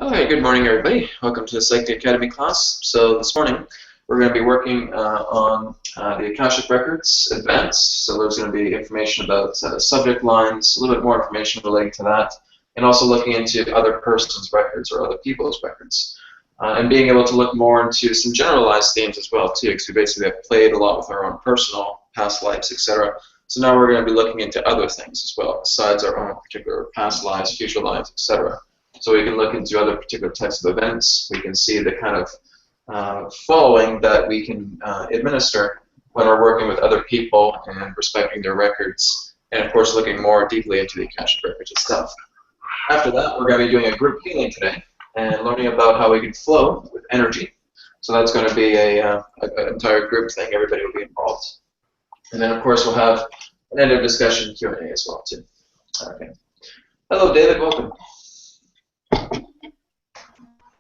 Alright, good morning everybody. Welcome to the Psych Academy class. So this morning we're going to be working on the Akashic Records Advanced. So there's going to be information about subject lines, a little bit more information relating to that, and also looking into other persons' records or other people's records. And being able to look more into some generalized themes as well too, because we basically have played a lot with our own personal past lives, etc. So now we're going to be looking into other things as well, besides our own particular past lives, future lives, etc. So we can look into other particular types of events. We can see the kind of following that we can administer when we're working with other people and respecting their records, and of course looking more deeply into the Akashic Records itself. After that, we're going to be doing a group healing today and learning about how we can flow with energy. So that's going to be an entire group thing. Everybody will be involved. And then of course we'll have an end of discussion Q&A as well too. Okay. Hello David, welcome.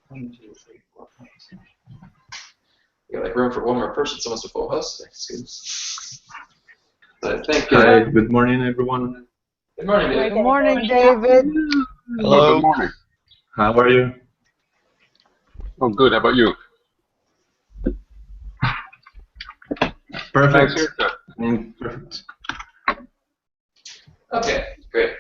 1, 2, 3, 4, 5, 6. You got like room for one more person. It's almost a full house today. Excuse me. But I think. Hi. Good morning, everyone. Good morning, David. Good morning, David. Hello. Good morning. How are you? Oh, good. How about you? Perfect. Nice haircut. Perfect. Okay, great.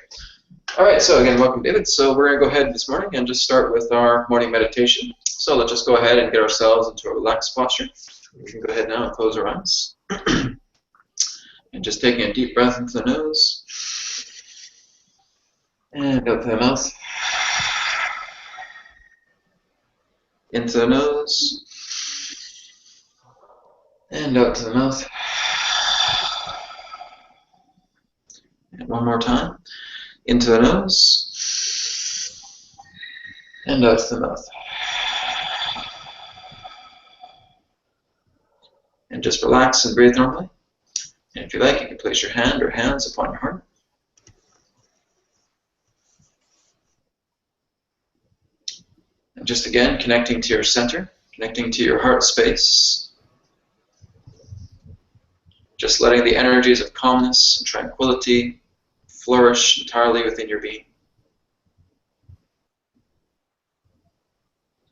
All right, so again, welcome, David. So we're going to go ahead this morning and just start with our morning meditation. So let's just go ahead and get ourselves into a relaxed posture. We can go ahead now and close our eyes. And just taking a deep breath into the nose. And out to the mouth. Into the nose. And out to the mouth. And one more time. Into the nose, and out to the mouth. And just relax and breathe normally. And if you like, you can place your hand or hands upon your heart. And just again, connecting to your center, connecting to your heart space. Just letting the energies of calmness and tranquility flourish entirely within your being.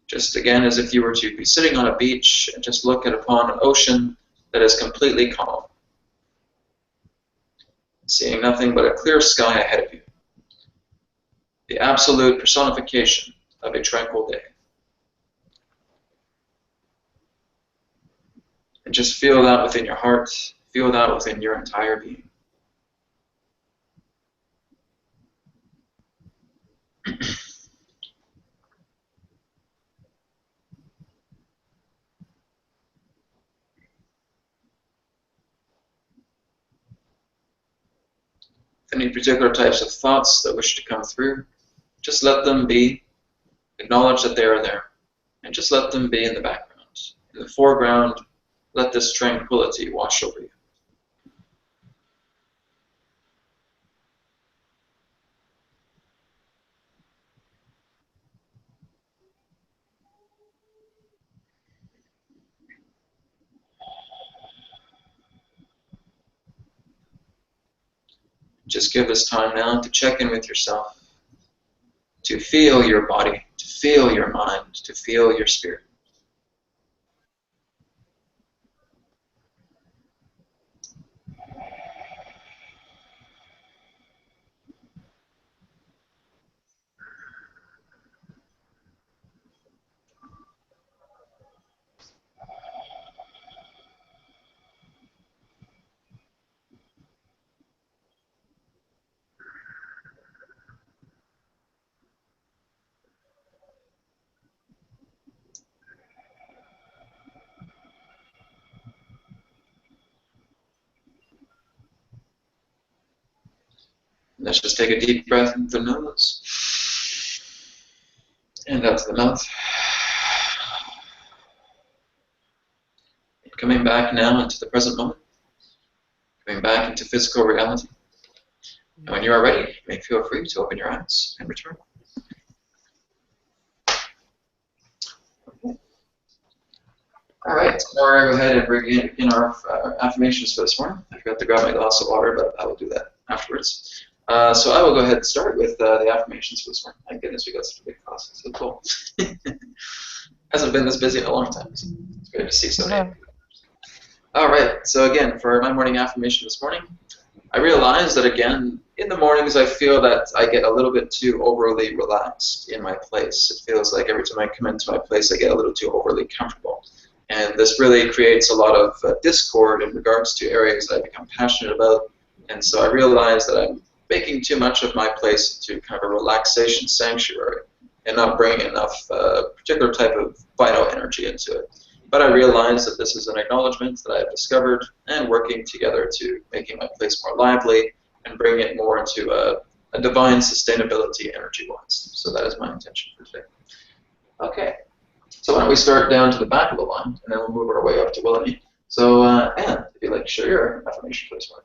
Just again, as if you were to be sitting on a beach and just look upon an ocean that is completely calm, seeing nothing but a clear sky ahead of you. The absolute personification of a tranquil day. And just feel that within your heart, feel that within your entire being. Any particular types of thoughts that wish to come through, just let them be. Acknowledge that they are there, and just let them be in the background. In the foreground, let this tranquility wash over you. Just give this time now to check in with yourself, to feel your body, to feel your mind, to feel your spirit. Let's just take a deep breath into the nose and out to the mouth. And coming back now into the present moment, coming back into physical reality. And when you are ready, you may feel free to open your eyes and return. Okay. All right, now we're going to go ahead and bring in our affirmations for this morning. I forgot to grab my glass of water, but I will do that afterwards. So I will go ahead and start with the affirmations for this morning. Thank goodness we got such a big class. class. So cool. Hasn't been this busy in a long time. So it's great to see so many. All right. So again, for my morning affirmation this morning, I realized that again, in the mornings I feel that I get a little bit too overly relaxed in my place. It feels like every time I come into my place I get a little too overly comfortable. And this really creates a lot of discord in regards to areas that I become passionate about. And so I realized that I'm making too much of my place into kind of a relaxation sanctuary and not bringing enough particular type of vital energy into it. But I realize that this is an acknowledgement that I have discovered and working together to making my place more lively and bring it more into a divine sustainability energy-wise. So that is my intention for today. Okay, so why don't we start down to the back of the line and then we'll move our way up to Willoughby. So Anne, if you'd like to share your affirmation for this one.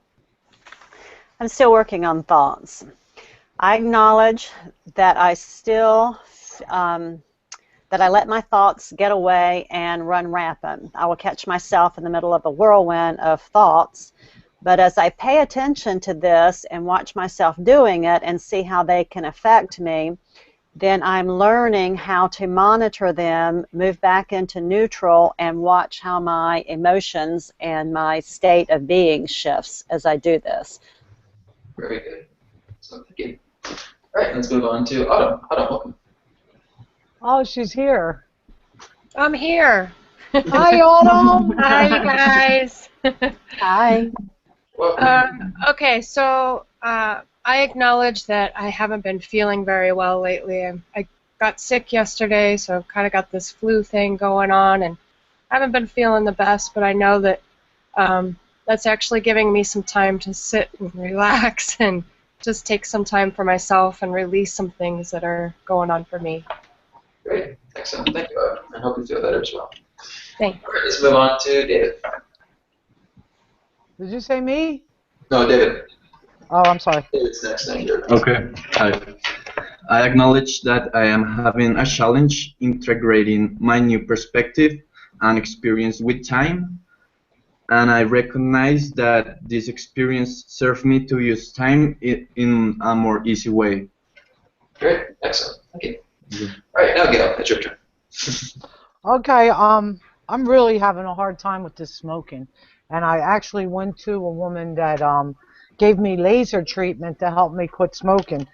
I'm still working on thoughts. I acknowledge that I still that I let my thoughts get away and run rampant. I will catch myself in the middle of a whirlwind of thoughts, but as I pay attention to this and watch myself doing it and see how they can affect me, then I'm learning how to monitor them, move back into neutral, and watch how my emotions and my state of being shifts as I do this. Very good. So thank you. All right, let's move on to Autumn. Autumn, welcome. Oh, she's here. I'm here. Hi, Autumn. Hi, you guys. Hi. Okay, so I acknowledge that I haven't been feeling very well lately. I got sick yesterday, so I've kind of got this flu thing going on, and I haven't been feeling the best, but I know that that's actually giving me some time to sit and relax and just take some time for myself and release some things that are going on for me. Great. Excellent. Thank you, Autumn. I hope you feel better as well. Thanks. All right, let's move on to David. Did you say me? No, David. Oh, I'm sorry. David's next. Thank you. Okay. Hi. I acknowledge that I am having a challenge integrating my new perspective and experience with time, and I recognize that this experience served me to use time in a more easy way. Great. Excellent. Thank you. All right, now Gail, it's your turn. Okay, I'm really having a hard time with this smoking, and I actually went to a woman that gave me laser treatment to help me quit smoking,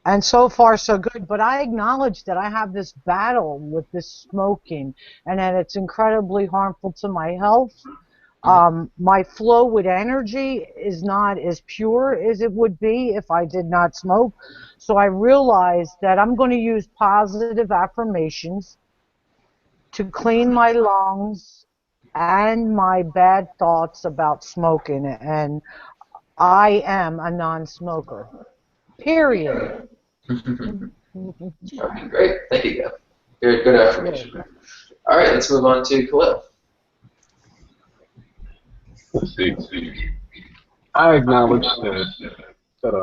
and so far so good. But I acknowledge that I have this battle with this smoking, and that it's incredibly harmful to my health. My flow with energy is not as pure as it would be if I did not smoke. So I realized that I'm going to use positive affirmations to clean my lungs and my bad thoughts about smoking. And I am a non-smoker. Period. Okay, great. Thank you, Gail. Good affirmation. All right, let's move on to Khalil. Let's see. I acknowledge that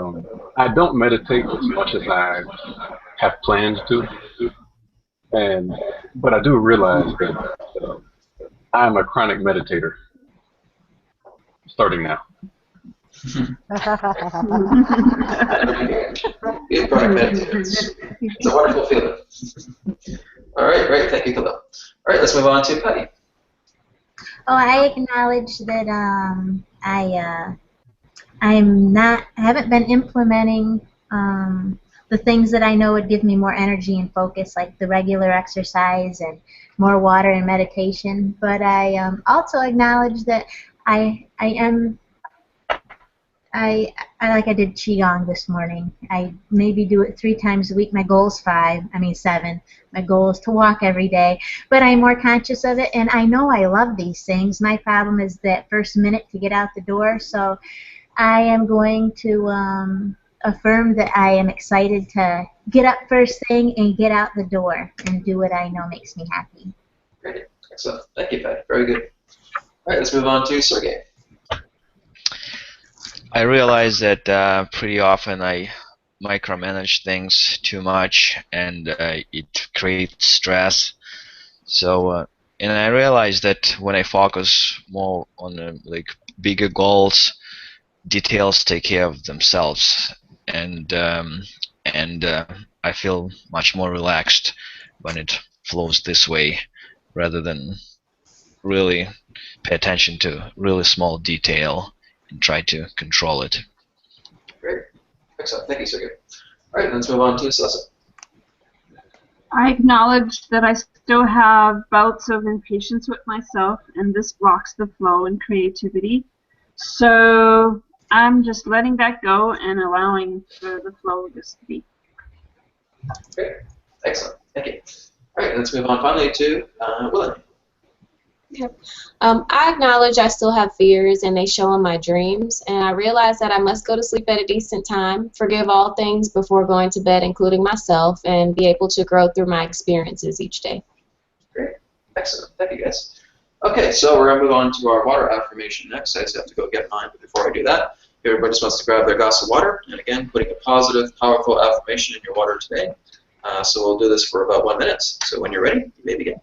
I don't meditate as much as I have plans to, but I do realize that I'm a chronic meditator, starting now. Be a chronic meditator. It's a wonderful feeling. All right, great. Thank you, Khalil. All right, let's move on to Patty. Oh, I acknowledge that I haven't been implementing the things that I know would give me more energy and focus, like the regular exercise and more water and meditation. But I also acknowledge that I did Qigong this morning. I maybe do it 3 times a week. My goal is 7. My goal is to walk every day, but I'm more conscious of it, and I know I love these things. My problem is that first minute to get out the door, so I am going to affirm that I am excited to get up first thing and get out the door and do what I know makes me happy. Great. Excellent. Thank you, Patty. Very good. All right, let's move on to Sergey. I realize that pretty often I micromanage things too much, and it creates stress. So, and I realize that when I focus more on like bigger goals, details take care of themselves, and I feel much more relaxed when it flows this way, rather than really pay attention to really small detail and try to control it. Great. Excellent. Thank you, Sergey. All right, let's move on to Celeste. I acknowledge that I still have bouts of impatience with myself, and this blocks the flow and creativity. So I'm just letting that go and allowing for the flow just to be. Great. Excellent. Thank you. All right, let's move on finally to Willem. Yep. I acknowledge I still have fears and they show in my dreams, and I realize that I must go to sleep at a decent time, forgive all things before going to bed, including myself, and be able to grow through my experiences each day. Great. Excellent. Thank you, guys. Okay, so we're going to move on to our water affirmation next. I just have to go get mine, but before I do that, everybody just wants to grab their glass of water, and again, putting a positive, powerful affirmation in your water today. So we'll do this for about 1 minute. So when you're ready, you may begin.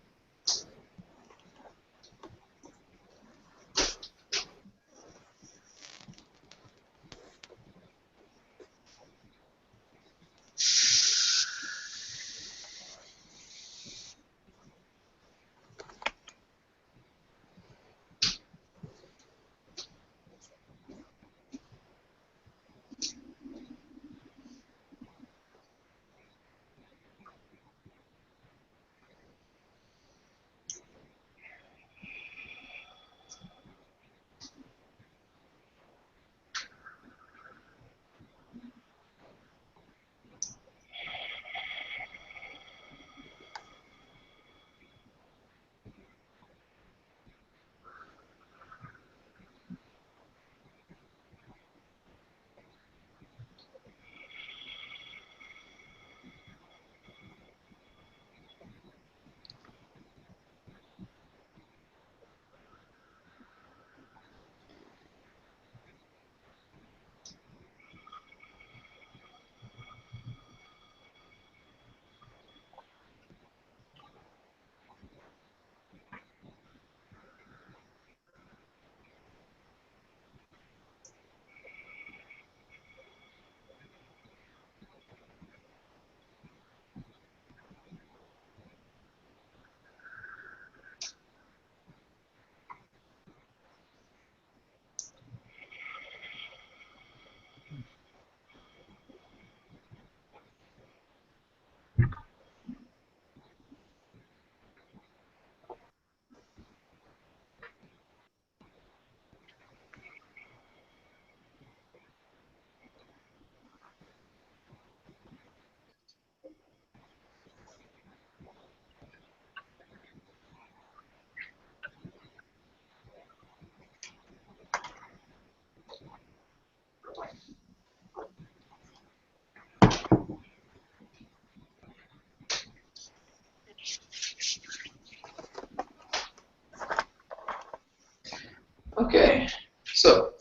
Okay, so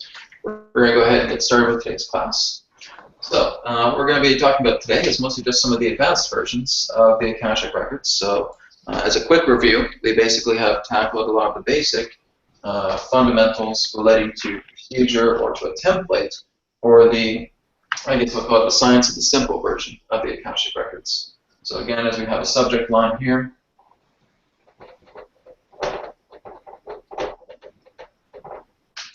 we're going to go ahead and get started with today's class. So what we're going to be talking about today is mostly just some of the advanced versions of the Akashic Records. So as a quick review, we basically have tackled a lot of the basic fundamentals relating to procedure or to a template, or the, I guess we'll call it the science of the simple version of the Akashic Records. So again, as we have a subject line here,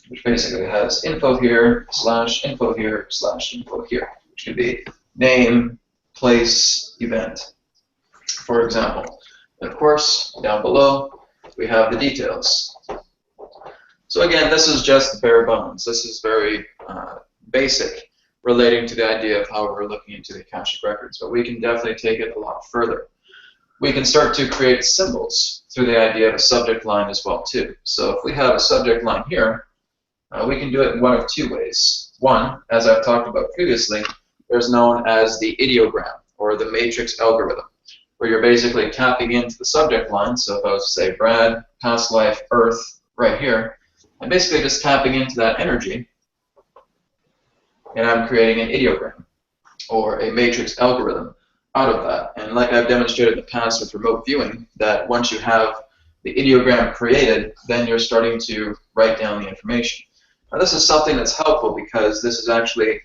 which basically has info here, /info here, /info here, which could be name, place, event, for example. And of course, down below, we have the details. So again, this is just bare bones. This is very basic relating to the idea of how we're looking into the Akashic Records, but we can definitely take it a lot further. We can start to create symbols through the idea of a subject line as well, too. So if we have a subject line here, we can do it in one of two ways. One, as I've talked about previously, there's known as the ideogram, or the matrix algorithm, where you're basically tapping into the subject line. So if I was to say Brad, past life, Earth, right here, I'm basically just tapping into that energy, and I'm creating an ideogram, or a matrix algorithm out of that. And like I've demonstrated in the past with remote viewing, that once you have the ideogram created, then you're starting to write down the information. Now this is something that's helpful because this is actually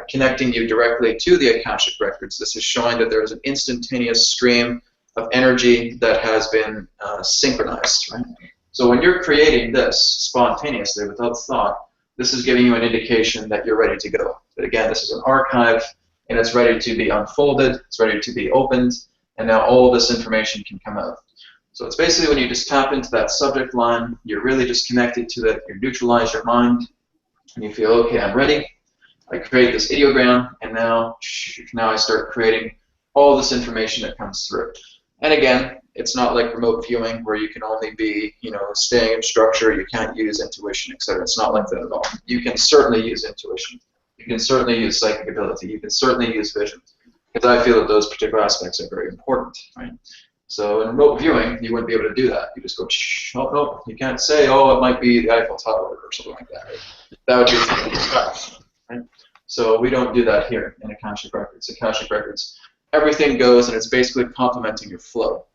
connecting you directly to the Akashic records. This is showing that there is an instantaneous stream of energy that has been synchronized, right? So when you're creating this spontaneously without thought, this is giving you an indication that you're ready to go. But again, this is an archive, and it's ready to be unfolded, it's ready to be opened, and now all this information can come out. So it's basically when you just tap into that subject line, you're really just connected to it, you neutralize your mind, and you feel, okay, I'm ready. I create this ideogram, and now I start creating all this information that comes through. And again, it's not like remote viewing where you can only be, staying in structure, you can't use intuition, etc. It's not like that at all. You can certainly use intuition. You can certainly use psychic ability. You can certainly use vision. Because I feel that those particular aspects are very important, right? So in remote viewing, you wouldn't be able to do that. You just go, shh, oh, no, you can't say, oh, it might be the Eiffel Tower or something like that. Right? That would be tough, right? So we don't do that here in Akashic Records. Akashic Records, everything goes, and it's basically complementing your flow.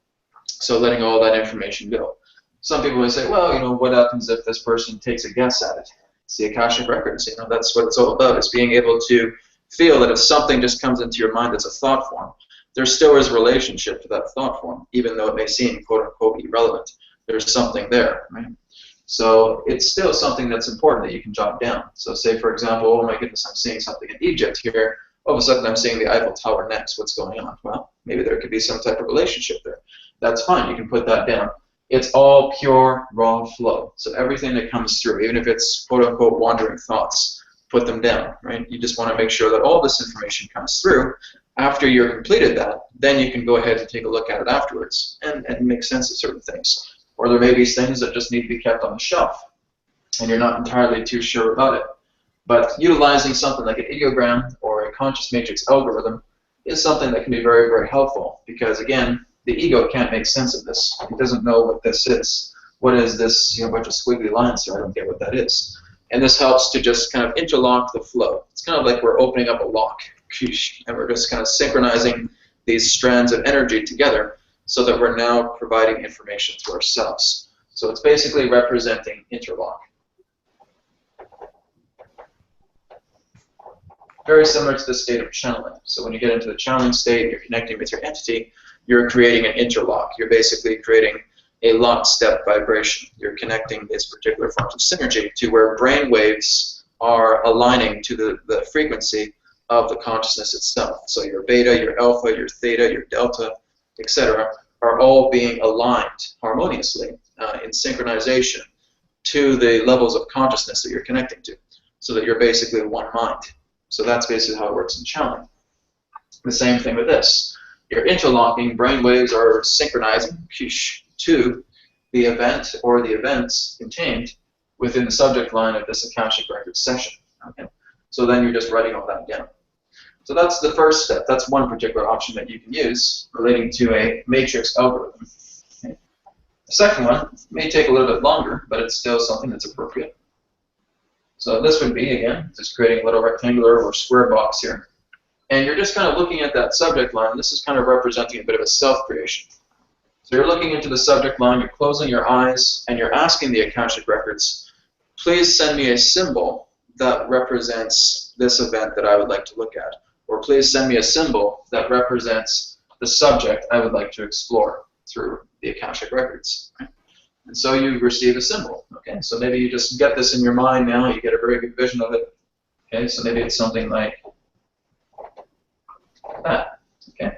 So letting all that information go. Some people would say, well, what happens if this person takes a guess at it? It's the Akashic Records. That's what it's all about. It's being able to feel that if something just comes into your mind as a thought form, there still is relationship to that thought form, even though it may seem quote-unquote irrelevant. There's something there, right? So it's still something that's important that you can jot down. So say, for example, oh my goodness, I'm seeing something in Egypt here. All of a sudden I'm seeing the Eiffel Tower next. What's going on? Well, maybe there could be some type of relationship there. That's fine. You can put that down. It's all pure, raw flow. So everything that comes through, even if it's quote-unquote wandering thoughts, put them down, right? You just want to make sure that all this information comes through. After you're completed that, then you can go ahead and take a look at it afterwards and make sense of certain things. Or there may be things that just need to be kept on the shelf, and you're not entirely too sure about it. But utilizing something like an ideogram or a conscious matrix algorithm is something that can be very, very helpful because, again, the ego can't make sense of this. It doesn't know what this is. What is this bunch of squiggly lines here? I don't get what that is. And this helps to just kind of interlock the flow. It's kind of like we're opening up a lock, and we're just kind of synchronizing these strands of energy together so that we're now providing information to ourselves. So it's basically representing interlock. Very similar to the state of channeling. So when you get into the channeling state, you're connecting with your entity, you're creating an interlock. You're basically creating a lockstep vibration. You're connecting these particular forms of synergy to where brain waves are aligning to the frequency of the consciousness itself. So your beta, your alpha, your theta, your delta, etc. are all being aligned harmoniously in synchronization to the levels of consciousness that you're connecting to, so that you're basically one mind. So that's basically how it works in channeling. The same thing with this. You're interlocking, brain waves are synchronizing to the event or the events contained within the subject line of this Akashic Records session. Okay? So then you're just writing all that down. So that's the first step. That's one particular option that you can use relating to a matrix algorithm. Okay? The second one may take a little bit longer, but it's still something that's appropriate. So this would be, again, just creating a little rectangular or square box here. And you're just kind of looking at that subject line. This is kind of representing a bit of a self-creation. So you're looking into the subject line, you're closing your eyes, and you're asking the Akashic Records, please send me a symbol that represents this event that I would like to look at. Or please send me a symbol that represents the subject I would like to explore through the Akashic Records. Right? And so you receive a symbol. Okay, so maybe you just get this in your mind now, you get a very good vision of it. Okay, so maybe it's something like that. Okay,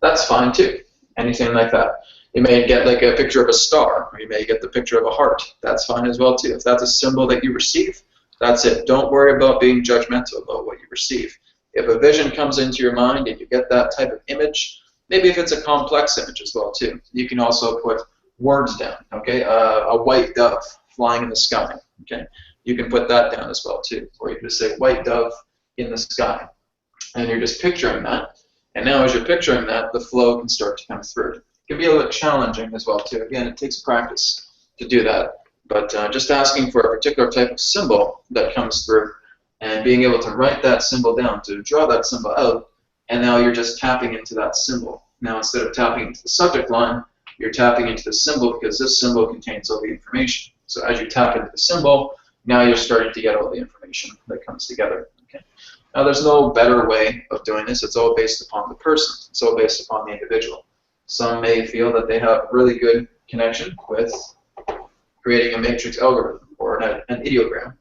that's fine too. Anything like that. You may get like a picture of a star, or you may get the picture of a heart. That's fine as well too. If that's a symbol that you receive, that's it. Don't worry about being judgmental about what you receive. If a vision comes into your mind and you get that type of image, maybe if it's a complex image as well too, you can also put words down. Okay, a white dove flying in the sky. Okay, you can put that down as well too, or you can just say white dove in the sky, and you're just picturing that. And now as you're picturing that, the flow can start to come through. It can be a little bit challenging as well too. Again, it takes practice to do that, but just asking for a particular type of symbol that comes through and being able to write that symbol down, to draw that symbol out, and now you're just tapping into that symbol. Now instead of tapping into the subject line, you're tapping into the symbol because this symbol contains all the information. So as you tap into the symbol, now you're starting to get all the information that comes together. Okay. Now, there's no better way of doing this. It's all based upon the person. It's all based upon the individual. Some may feel that they have a really good connection with creating a matrix algorithm or an ideogram.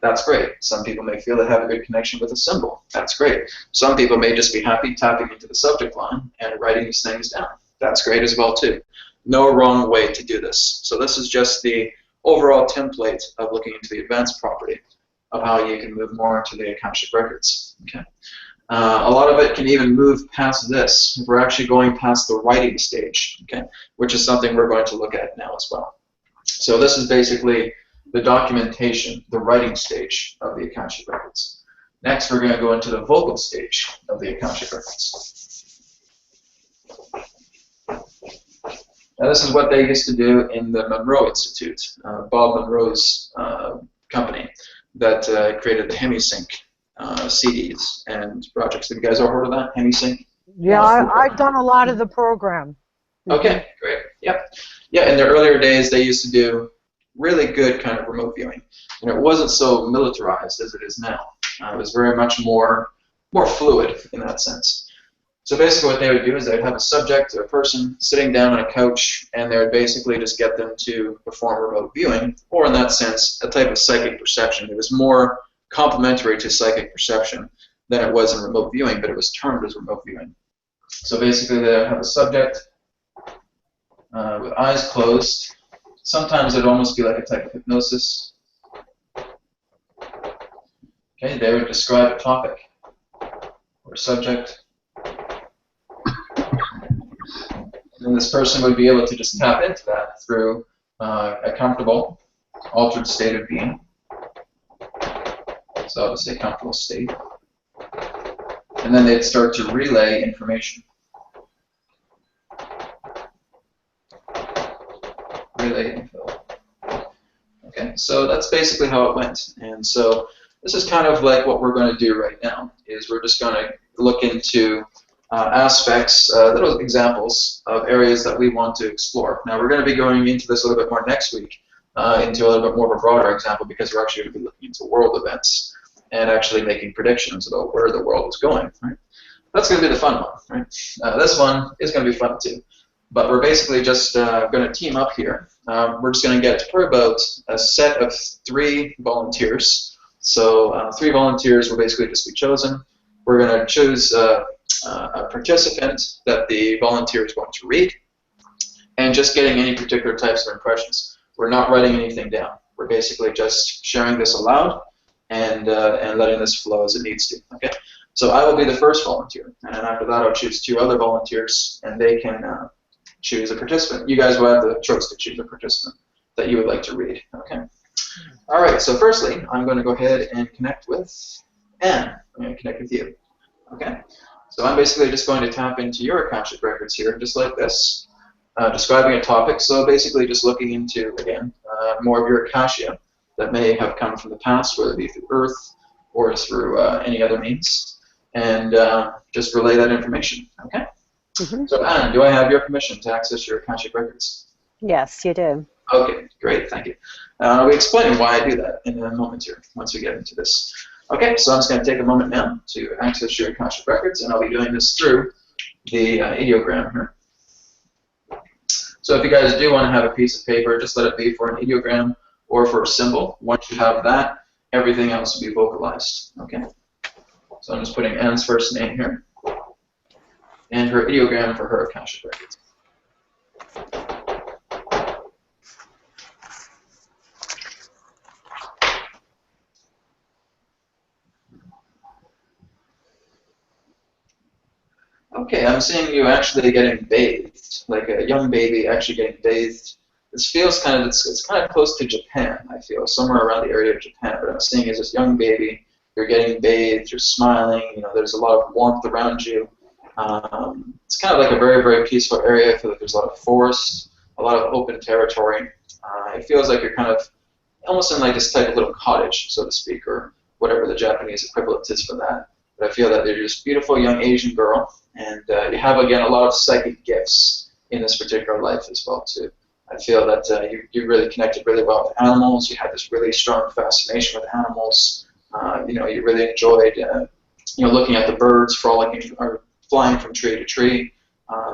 That's great. Some people may feel they have a good connection with a symbol. That's great. Some people may just be happy tapping into the subject line and writing these things down. That's great as well too. No wrong way to do this. So this is just the overall template of looking into the advanced property of how you can move more into the Akashic records. Okay. A lot of it can even move past this. We're actually going past the writing stage, okay, which is something we're going to look at now as well. So this is basically the documentation, the writing stage of the Akashic records. Next, we're going to go into the vocal stage of the Akashic records. Now, this is what they used to do in the Monroe Institute, Bob Monroe's company that created the HemiSync CDs and projects. Have you guys all heard of that, HemiSync? Yeah, I've done a lot of the program. Okay, great. Yep. Yeah, in the earlier days, they used to do really good kind of remote viewing, and it wasn't so militarized as it is now. It was very much more fluid in that sense. So basically what they would do is they would have a subject or a person sitting down on a couch, and they would basically just get them to perform remote viewing, or in that sense, a type of psychic perception. It was more complementary to psychic perception than it was in remote viewing, but it was termed as remote viewing. So basically they would have a subject with eyes closed. Sometimes it would almost be like a type of hypnosis. Okay, they would describe a topic or a subject. And this person would be able to just tap into that through a comfortable, altered state of being. So obviously a comfortable state. And then they'd start to relay information. Relay info. Okay, so that's basically how it went. And so this is kind of like what we're going to do right now, is we're just going to look into aspects, little examples of areas that we want to explore. Now we're going to be going into this a little bit more next week, into a little bit more of a broader example, because we're actually going to be looking into world events and actually making predictions about where the world is going. Right? That's going to be the fun one. Right? This one is going to be fun too. But we're basically just going to team up here. We're just going to get for about a set of 3 volunteers. So 3 volunteers will basically just be chosen. We're going to choose a participant that the volunteer is going to read, and just getting any particular types of impressions. We're not writing anything down. We're basically just sharing this aloud and letting this flow as it needs to. Okay. So I will be the first volunteer, and after that I'll choose 2 other volunteers, and they can choose a participant. You guys will have the choice to choose a participant that you would like to read. Okay. All right. So firstly, I'm going to go ahead and connect with Anne. I'm going to connect with you. Okay. So I'm basically just going to tap into your Akashic records here, just like this, describing a topic. So basically just looking into, again, more of your Akasha that may have come from the past, whether it be through Earth or through any other means, and just relay that information. Okay? Mm-hmm. So Anne, do I have your permission to access your Akashic records? Yes, you do. Okay, great, thank you. I'll be explaining why I do that in a moment here, once we get into this. Okay, so I'm just going to take a moment now to access your Akashic records, and I'll be doing this through the ideogram here. So if you guys do want to have a piece of paper, just let it be for an ideogram or for a symbol. Once you have that, everything else will be vocalized. Okay. So I'm just putting Anne's first name here, and her ideogram for her Akashic records. Okay, I'm seeing you actually getting bathed, like a young baby actually getting bathed. This feels kind of, it's kind of close to Japan, I feel, somewhere around the area of Japan. But I'm seeing is this young baby, you're getting bathed, you're smiling, you know, there's a lot of warmth around you. It's kind of like a very, very peaceful area. I feel like there's a lot of forest, a lot of open territory. It feels like you're kind of almost in like this type of little cottage, so to speak, or whatever the Japanese equivalent is for that. But I feel that you're this beautiful young Asian girl, and you have, again, a lot of psychic gifts in this particular life as well, too. I feel that you really connected really well with animals. You had this really strong fascination with animals. You know, you really enjoyed looking at the birds frolicking or flying from tree to tree.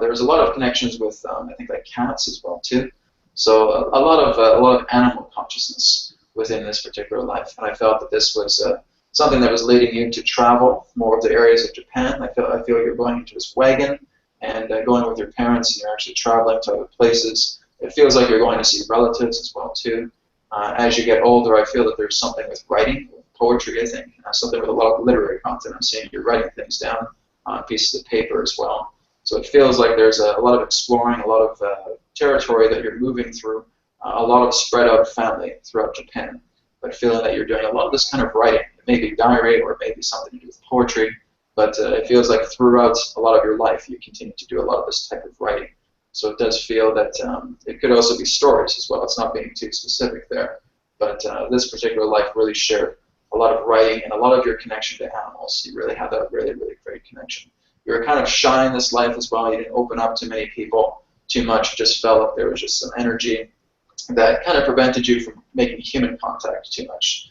There was a lot of connections with I think like cats as well too. So a lot of animal consciousness within this particular life, and I felt that this was something that was leading you to travel more of the areas of Japan. I feel you're going into this wagon and going with your parents, and you're actually traveling to other places. It feels like you're going to see relatives as well too. As you get older, I feel that there's something with writing, poetry, I think, something with a lot of literary content. I'm seeing you're writing things down on pieces of paper as well. So it feels like there's a lot of exploring, a lot of territory that you're moving through, a lot of spread out family throughout Japan, but feeling that you're doing a lot of this kind of writing. It may be diary or it may be something to do with poetry, but it feels like throughout a lot of your life you continue to do a lot of this type of writing. So it does feel that it could also be stories as well. It's not being too specific there, but this particular life really shared a lot of writing and a lot of your connection to animals. You really had that really, really great connection. You were kind of shy in this life as well. You didn't open up to many people too much. You just felt like there was just some energy that kind of prevented you from making human contact too much.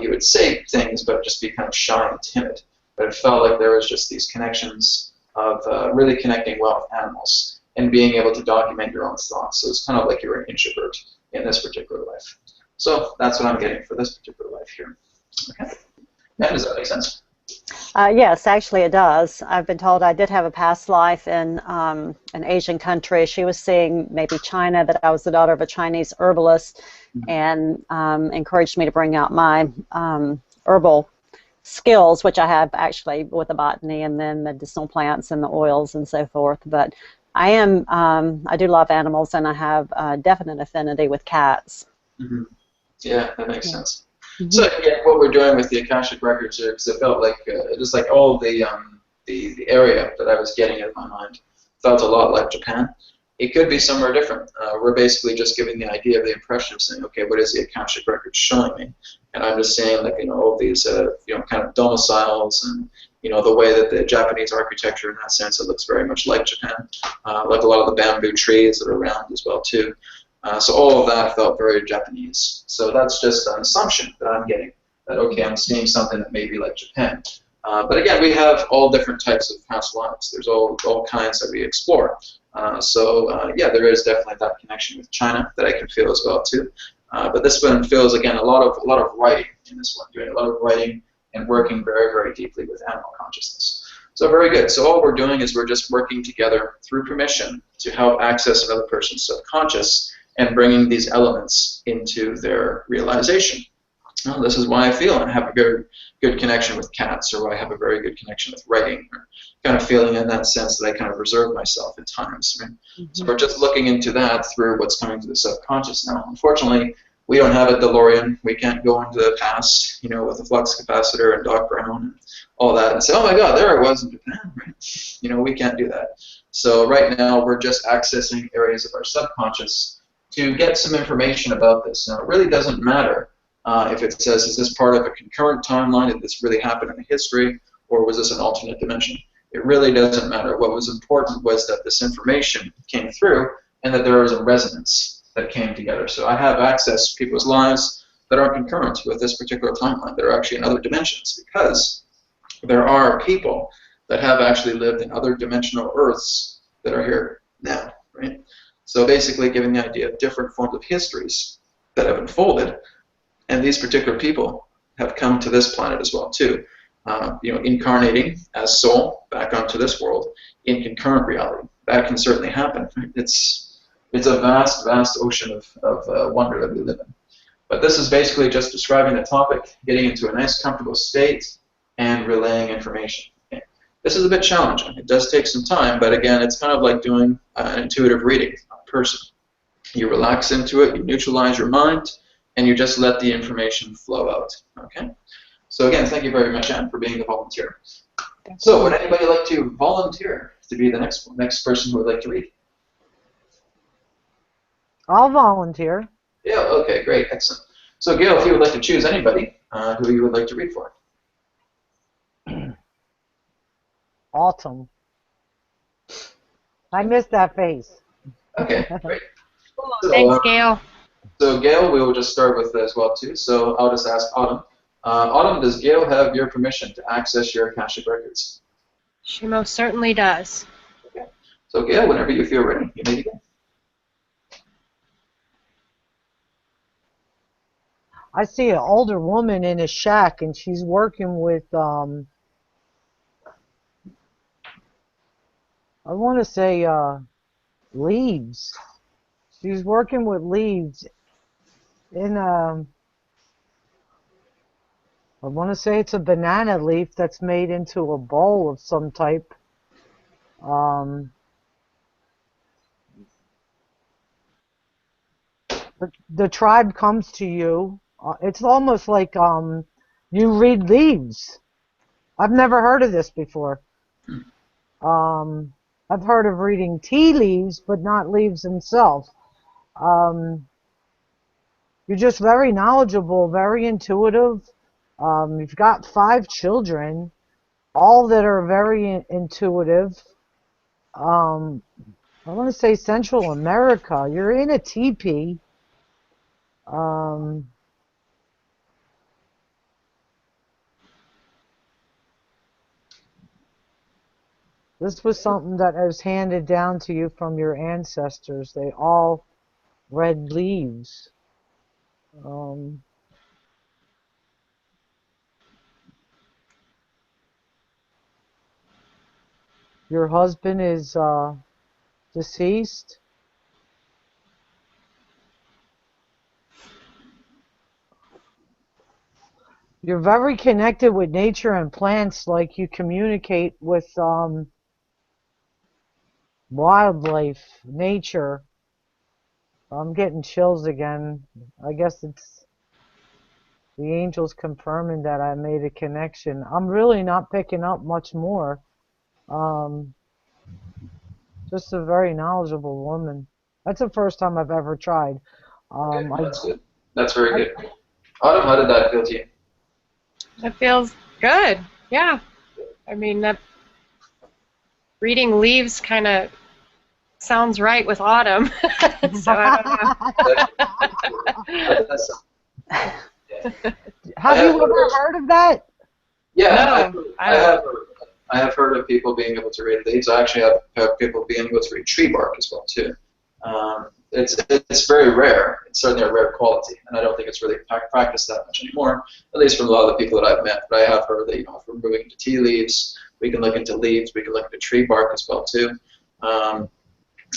You would say things, but just be kind of shy and timid. But it felt like there was just these connections of really connecting well with animals and being able to document your own thoughts. So it's kind of like you were an introvert in this particular life. So that's what I'm getting for this particular life here. Okay. And does that make sense? Yes, actually it does. I've been told I did have a past life in an Asian country. She was seeing maybe China, that I was the daughter of a Chinese herbalist, and encouraged me to bring out my herbal skills, which I have actually with the botany and then medicinal plants and the oils and so forth. But I do love animals, and I have a definite affinity with cats. Mm-hmm. Yeah, that makes sense. So again, what we're doing with the Akashic Records here, because it felt like just like all the area that I was getting in my mind felt a lot like Japan. It could be somewhere different. We're basically just giving the idea of the impression of saying, okay, what is the Akashic Records showing me? And I'm just saying, like, all these kind of domiciles and the way that the Japanese architecture, in that sense, it looks very much like Japan, like a lot of the bamboo trees that are around as well too. So all of that felt very Japanese. So that's just an assumption that I'm getting, that, okay, I'm seeing something that may be like Japan. But again, we have all different types of past lives. There's all kinds that we explore. Yeah, there is definitely that connection with China that I can feel as well too. But this one feels, again, a lot of writing in this one, doing a lot of writing and working very, very deeply with animal consciousness. So very good. So all we're doing is we're just working together through permission to help access another person's subconscious and bringing these elements into their realization. Well, this is why I feel I have a very good connection with cats, or why I have a very good connection with writing, or kind of feeling in that sense that I kind of reserve myself at times. Right? So we're just looking into that through what's coming to the subconscious now. Unfortunately, we don't have a DeLorean. We can't go into the past, with a flux capacitor and Doc Brown and all that and say, oh my God, there I was in Japan. Right? We can't do that. So right now we're just accessing areas of our subconscious to get some information about this. Now, it really doesn't matter if it says, is this part of a concurrent timeline? Did this really happen in history? Or was this an alternate dimension? It really doesn't matter. What was important was that this information came through and that there was a resonance that came together. So I have access to people's lives that are concurrent with this particular timeline, that are actually in other dimensions, because there are people that have actually lived in other dimensional Earths that are here now, right? So basically giving the idea of different forms of histories that have unfolded, and these particular people have come to this planet as well too, incarnating as soul back onto this world in concurrent reality. That can certainly happen. Right? It's a vast, vast ocean of wonder that we live in. But this is basically just describing the topic, getting into a nice, comfortable state, and relaying information. Okay. This is a bit challenging. It does take some time, but again, it's kind of like doing an intuitive reading on a person. You relax into it, you neutralize your mind, and you just let the information flow out. Okay. So again, thank you very much, Anne, for being the volunteer. So would anybody like to volunteer to be the next person who would like to read? I'll volunteer. Yeah, okay, great, excellent. So Gail, if you would like to choose anybody who you would like to read for. Autumn. I missed that face. Okay, great. Cool. Thanks, Gail. So Gail, we will just start with as well too. So I'll just ask Autumn, Autumn, does Gail have your permission to access your Akashic records? She most certainly does. Okay. So Gail, whenever you feel ready, you may begin. I see an older woman in a shack, and she's working with, I want to say, leaves. She's working with leaves in I want to say it's a banana leaf that's made into a bowl of some type. The tribe comes to you. It's almost like you read leaves. I've never heard of this before. I've heard of reading tea leaves, but not leaves themselves. You're just very knowledgeable, very intuitive. You've got 5 children, all that are very intuitive. I want to say Central America. You're in a teepee. This was something that was handed down to you from your ancestors. They all read leaves. Your husband is deceased. You're very connected with nature and plants, like you communicate with wildlife, nature. I'm getting chills again. I guess it's the angels confirming that I made a connection. I'm really not picking up much more. Just a very knowledgeable woman. That's the first time I've ever tried. Okay, that's good. That's very good. Autumn, how did that feel to you? That feels good. Yeah. I mean, that reading leaves kind of sounds right with Autumn. So I don't know. Have you ever heard of that? Yeah, No, I have heard of people being able to read leaves. I actually have people being able to read tree bark as well too. It's very rare. It's certainly a rare quality, and I don't think it's really practiced that much anymore, at least from a lot of the people that I've met. But I have heard that, if we're moving into tea leaves, we can look into leaves, we can look into tree bark as well too.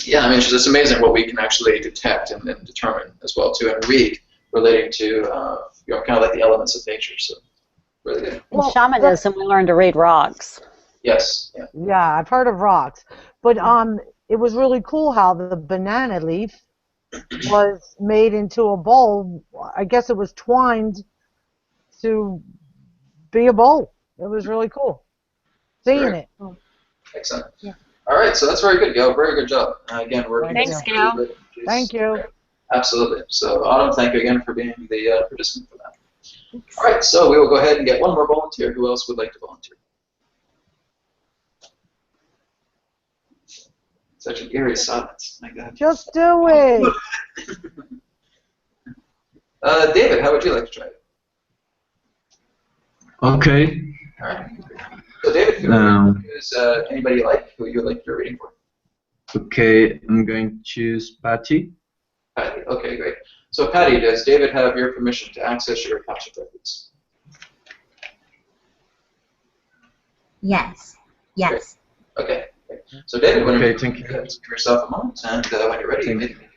Yeah, I mean, it's just amazing what we can actually detect and determine as well too, and read relating to kind of like the elements of nature. So really good. In shamanism, we learn to read rocks. Yes. Yeah. Yeah, I've heard of rocks, but it was really cool how the banana leaf was made into a bowl. I guess it was twined to be a bowl. It was really cool seeing it. Excellent. Yeah. All right, so that's very good, Gail. Very good job. Again, working. Thanks, Gail. Thank you. Absolutely. So, Autumn, thank you again for being the participant for that. Thanks. All right, so we will go ahead and get one more volunteer. Who else would like to volunteer? Such an eerie silence. My God. Just do it. David, how would you like to try it? Okay. All right. So, David, is anybody you like who you would like your reading for? Okay, I'm going to choose Patty. Patty. Okay, great. So, Patty, does David have your permission to access your Akashic records? Yes. Yes. Okay. So, David, whenever Okay, thank you. Give yourself a moment, and when you're ready, you may begin.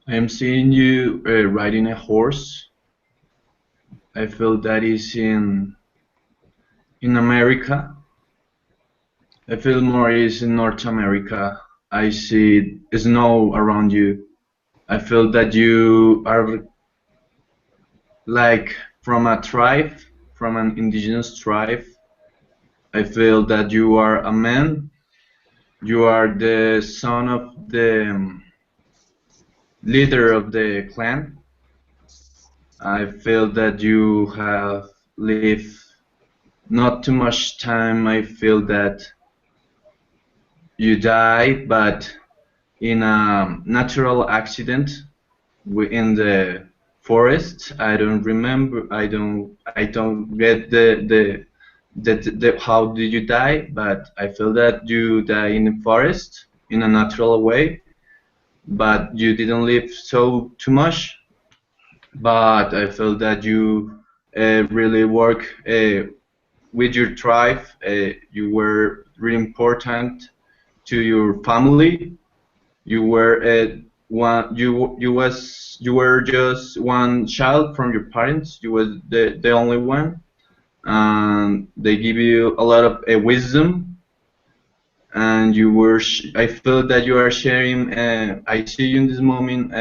I am seeing you riding a horse. I feel that is in America. I feel more is in North America. I see snow around you. I feel that you are like from a tribe, from an indigenous tribe. I feel that you are a man. You are the son of the leader of the clan. I feel that you have lived not too much time. I feel that you died, but in a natural accident in the forest. I don't remember. I don't get the how did you die, but I feel that you die in the forest in a natural way, but you didn't live so too much. But I feel that you really work with your tribe. You were really important to your family. You were you were just one child from your parents. You was the only one, and they give you a lot of wisdom. And you were I feel that you are sharing. I see you in this moment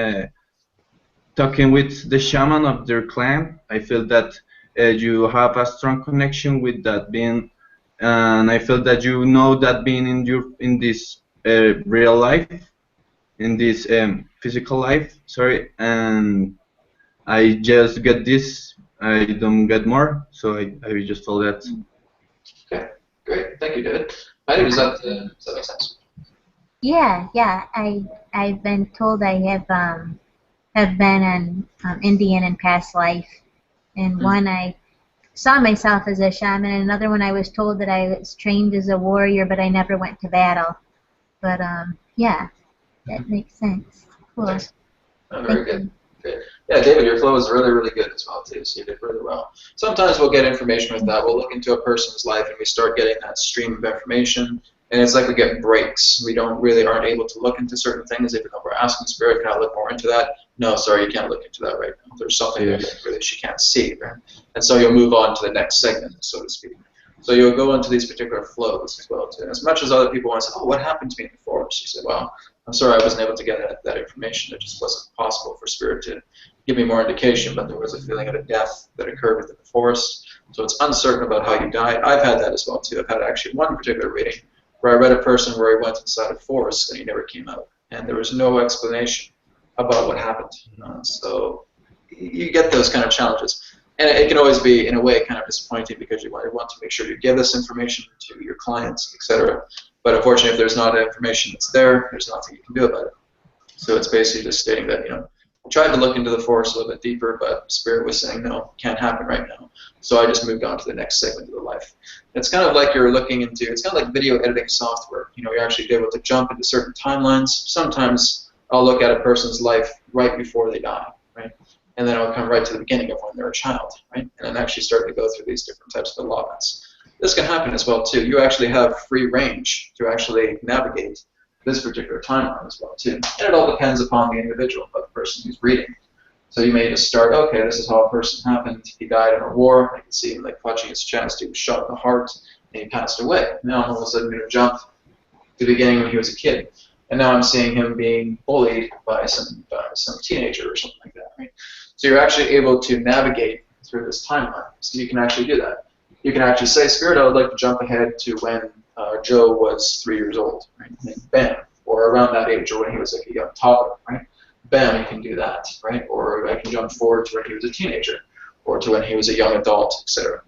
talking with the shaman of their clan. I feel that you have a strong connection with that being, and I feel that you know that being in this real life, in this physical life. Sorry, and I just get this. I don't get more, so I just feel that. Okay, great. Thank you, David. Heidi, does that make sense? Yeah, yeah. I've been told I have been an Indian in past life. And one I saw myself as a shaman, and another one I was told that I was trained as a warrior, but I never went to battle. But yeah, that makes sense. Cool. Thanks. Oh, very good. Good. Yeah, David, your flow is really, really good as well, too, so you did really well. Sometimes we'll get information with that. We'll look into a person's life, and we start getting that stream of information, and it's like we get breaks. We aren't able to look into certain things. If we're asking Spirit, can I look more into that? No, sorry, you can't look into that right now. There's something that she can't see, right? And so you'll move on to the next segment, so to speak. So you'll go into these particular flows as well, too. And as much as other people want to say, oh, what happened to me in the forest? You say, well, I'm sorry I wasn't able to get that information. It just wasn't possible for Spirit to give me more indication, but there was a feeling of a death that occurred within the forest. So it's uncertain about how you died. I've had that as well, too. I've had actually one particular reading where I read a person where he went inside a forest and he never came out. And there was no explanation about what happened. So you get those kind of challenges. And it can always be, in a way, kind of disappointing because you want to make sure you give this information to your clients, etc. But unfortunately, if there's not information that's there, there's nothing you can do about it. So it's basically just stating that, I tried to look into the forest a little bit deeper, but Spirit was saying, no, can't happen right now. So I just moved on to the next segment of the life. It's kind of like you're looking into, it's kind of like video editing software. You're actually able to jump into certain timelines. Sometimes I'll look at a person's life right before they die, right? And then I'll come right to the beginning of when they're a child, right? And then actually start to go through these different types of allotments. This can happen as well, too. You actually have free range to actually navigate this particular timeline as well, too. And it all depends upon the individual, but the person who's reading. So you may just start, okay, this is how a person happened. He died in a war. I can see him like clutching his chest. He was shot in the heart, and he passed away. Now I'm all of a sudden going to jump to the beginning when he was a kid. And now I'm seeing him being bullied by some teenager or something like that, right? So you're actually able to navigate through this timeline. So you can actually do that. You can actually say, Spirit, I would like to jump ahead to when Joe was 3 years old, right? And bam, or around that age, or when he was like a young toddler, right? Bam, you can do that, right? Or I can jump forward to when he was a teenager, or to when he was a young adult, etc.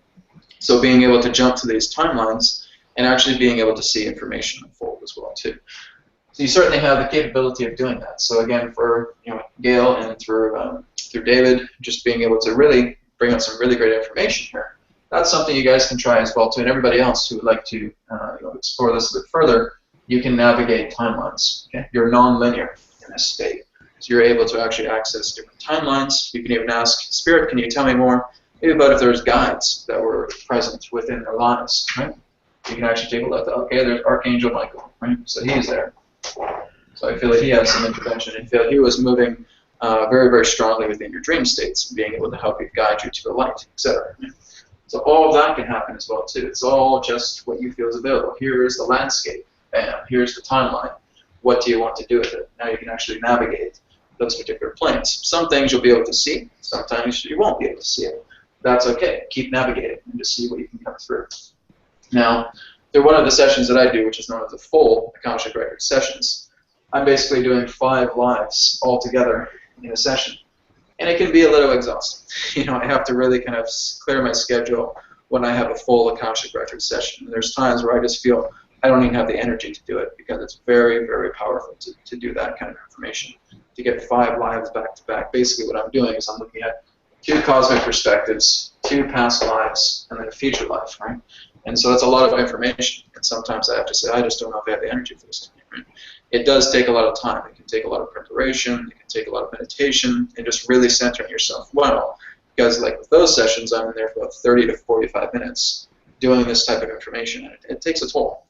So being able to jump to these timelines and actually being able to see information unfold as well, too. So you certainly have the capability of doing that. So again, for Gail and through David, just being able to really bring out some really great information here. That's something you guys can try as well too. And everybody else who would like to explore this a bit further, you can navigate timelines. Okay? You're non-linear in this state, so you're able to actually access different timelines. You can even ask Spirit, can you tell me more maybe about if there's guides that were present within their lives, right? You can actually take a look. Okay, there's Archangel Michael, right? So he's there. So I feel like he has some intervention. I feel like he was moving very, very strongly within your dream states, being able to help you guide you to the light, etc. So all of that can happen as well too. It's all just what you feel is available. Here's the landscape. Bam. Here's the timeline. What do you want to do with it? Now you can actually navigate those particular planes. Some things you'll be able to see. Sometimes you won't be able to see it. That's okay. Keep navigating and just see what you can come through. Now, through one of the sessions that I do, which is known as the full Akashic Record sessions, I'm basically doing 5 lives all together in a session. And it can be a little exhausting. You know, I have to really kind of clear my schedule when I have a full Akashic Record session. And there's times where I just feel I don't even have the energy to do it because it's very, very powerful to do that kind of information. To get 5 lives back to back. Basically what I'm doing is I'm looking at 2 cosmic perspectives, 2 past lives, and then a future life, right? And so that's a lot of information. And sometimes I have to say, I just don't know if I have the energy for this. Right? It does take a lot of time. It can take a lot of preparation. It can take a lot of meditation and just really centering yourself well. Because like with those sessions, I'm in there for about 30 to 45 minutes doing this type of information. And it takes a toll.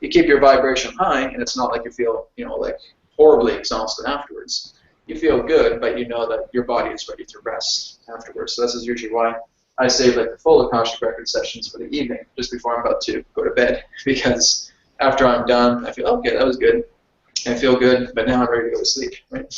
You keep your vibration high, and it's not like you feel, you know, like horribly exhausted afterwards. You feel good, but you know that your body is ready to rest afterwards. So this is usually why I save like the full Akashic Record sessions for the evening, just before I'm about to go to bed. Because after I'm done, I feel, okay, that was good. I feel good, but now I'm ready to go to sleep. Right?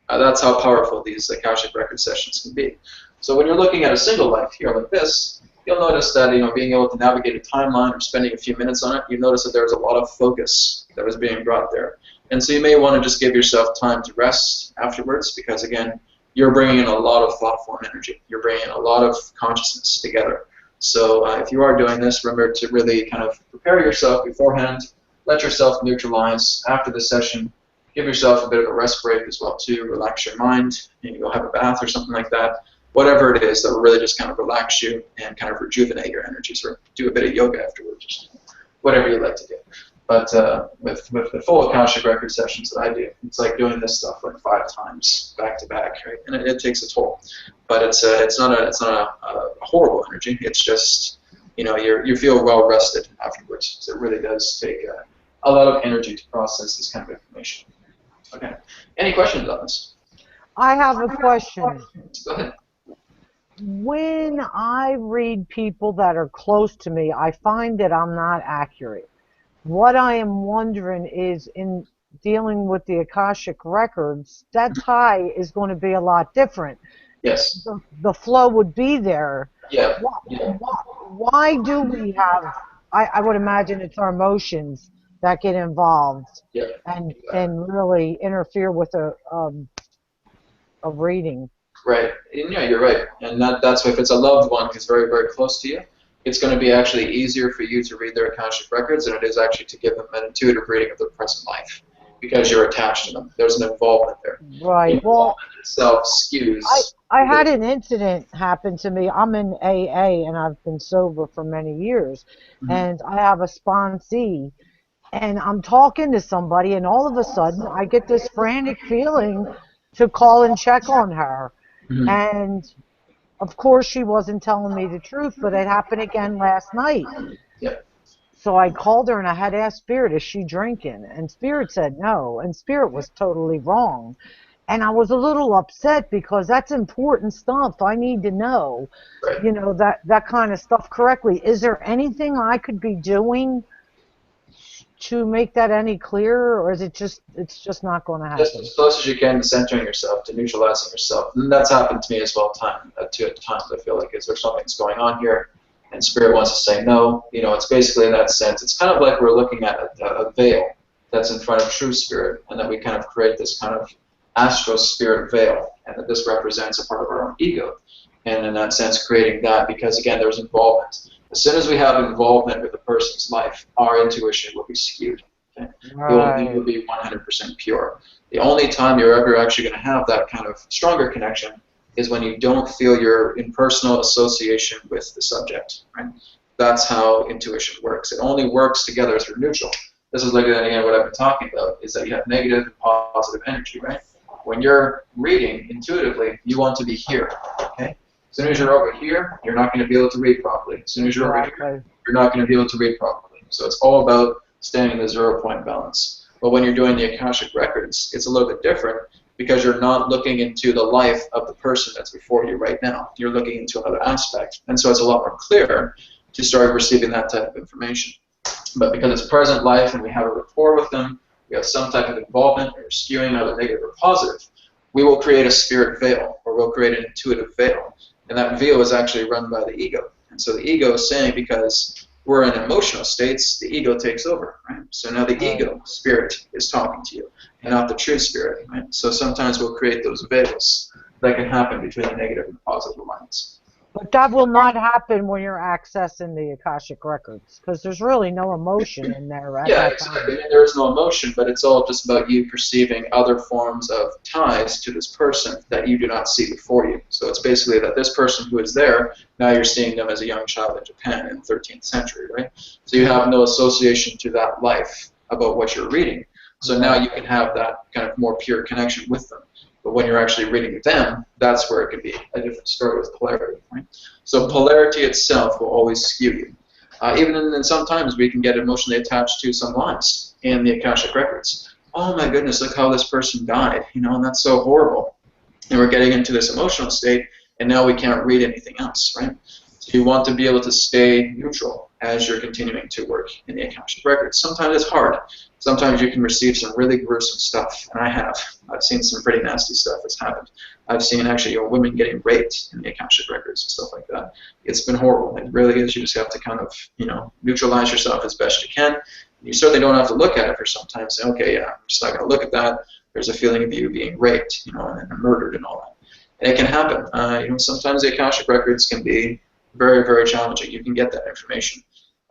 That's how powerful these Akashic Record sessions can be. So when you're looking at a single life here like this, you'll notice that, you know, being able to navigate a timeline or spending a few minutes on it, you notice that there's a lot of focus that was being brought there. And so you may want to just give yourself time to rest afterwards because, again, you're bringing in a lot of thought form energy. You're bringing in a lot of consciousness together. So if you are doing this, remember to really kind of prepare yourself beforehand. Let yourself neutralize after the session. Give yourself a bit of a rest break as well, too. Relax your mind. Maybe go have a bath or something like that. Whatever it is that will really just kind of relax you and kind of rejuvenate your energies, or do a bit of yoga afterwards. Whatever you like to do. But with the full Akashic Record sessions that I do, it's like doing this stuff like 5 times back to back, right? And it takes a toll. But it's not a horrible energy. It's just, you know, you feel well rested afterwards. So it really does take a lot of energy to process this kind of information. Okay. Any questions on this? I have a question. Go ahead. When I read people that are close to me, I find that I'm not accurate. What I am wondering is, in dealing with the Akashic Records, that tie is going to be a lot different. Yes. The flow would be there. Yeah. Why do we have, I would imagine it's our emotions that get involved and really interfere with a reading. Right. And yeah, you're right. And that's why if it's a loved one who's very, very close to you, it's going to be actually easier for you to read their Akashic Records than it is actually to give them an intuitive reading of their present life, because you're attached to them. There's an involvement there. Right. The involvement itself skews. I had an incident happen to me. I'm in AA, and I've been sober for many years. Mm-hmm. And I have a sponsee, and I'm talking to somebody, and all of a sudden I get this frantic feeling to call and check on her. Mm-hmm. And of course, she wasn't telling me the truth, but it happened again last night. Yeah. So I called her and I had asked Spirit, is she drinking? And Spirit said no, and Spirit was totally wrong. And I was a little upset because that's important stuff. I need to know, you know, that kind of stuff correctly. Is there anything I could be doing to make that any clearer, or is it's just not going to happen? Just as close as you can to centering yourself, to neutralizing yourself. And that's happened to me as well at times. I feel like, is there something that's going on here? And Spirit wants to say no. You know, it's basically in that sense. It's kind of like we're looking at a veil that's in front of true Spirit, and that we kind of create this kind of astral spirit veil, and that this represents a part of our own ego. And in that sense, creating that, because again, there's involvement. As soon as we have involvement with a person's life, our intuition will be skewed. Okay? Right. It will be 100% pure. The only time you're ever actually going to have that kind of stronger connection is when you don't feel you're in personal association with the subject. Right? That's how intuition works. It only works together through neutral. This is like, again, what I've been talking about, is that you have negative and positive energy, right? When you're reading intuitively, you want to be here, okay? As soon as you're over here, you're not going to be able to read properly. As soon as you're over here, you're not going to be able to read properly. So it's all about staying in the 0-point balance. But when you're doing the Akashic Records, it's a little bit different, because you're not looking into the life of the person that's before you right now. You're looking into another aspect. And so it's a lot more clear to start receiving that type of information. But because it's present life and we have a rapport with them, we have some type of involvement, or skewing, either negative or positive, we will create a spirit veil, or we'll create an intuitive veil. And that veil is actually run by the ego. And so the ego is saying, because Where in emotional states, the ego takes over, right? So now the ego spirit is talking to you, and not the true spirit, right? So sometimes we'll create those veils that can happen between the negative and positive lines. But that will not happen when you're accessing the Akashic records, because there's really no emotion in there at Yeah, that exactly. time. And there is no emotion, but it's all just about you perceiving other forms of ties to this person that you do not see before you. So it's basically that this person who is there, now you're seeing them as a young child in Japan in the 13th century, right? So you have no association to that life about what you're reading. So now you can have that kind of more pure connection with them. But when you're actually reading them, that's where it can be a different story with polarity, right? So polarity itself will always skew you. Even in sometimes we can get emotionally attached to some lines in the Akashic records. Oh my goodness, look how this person died, you know, and that's so horrible. And we're getting into this emotional state, and now we can't read anything else, right? So you want to be able to stay neutral as you're continuing to work in the Akashic records. Sometimes it's hard. Sometimes you can receive some really gruesome stuff, and I've seen some pretty nasty stuff that's happened. I've seen actually women getting raped in the Akashic records and stuff like that. It's been horrible. It really is. You just have to kind of, you know, neutralize yourself as best you can. You certainly don't have to look at it for some time. Say, okay, yeah, I'm just not going to look at that. There's a feeling of you being raped, you know, and murdered and all that. And it can happen. You know, sometimes the Akashic records can be very, very challenging. You can get that information.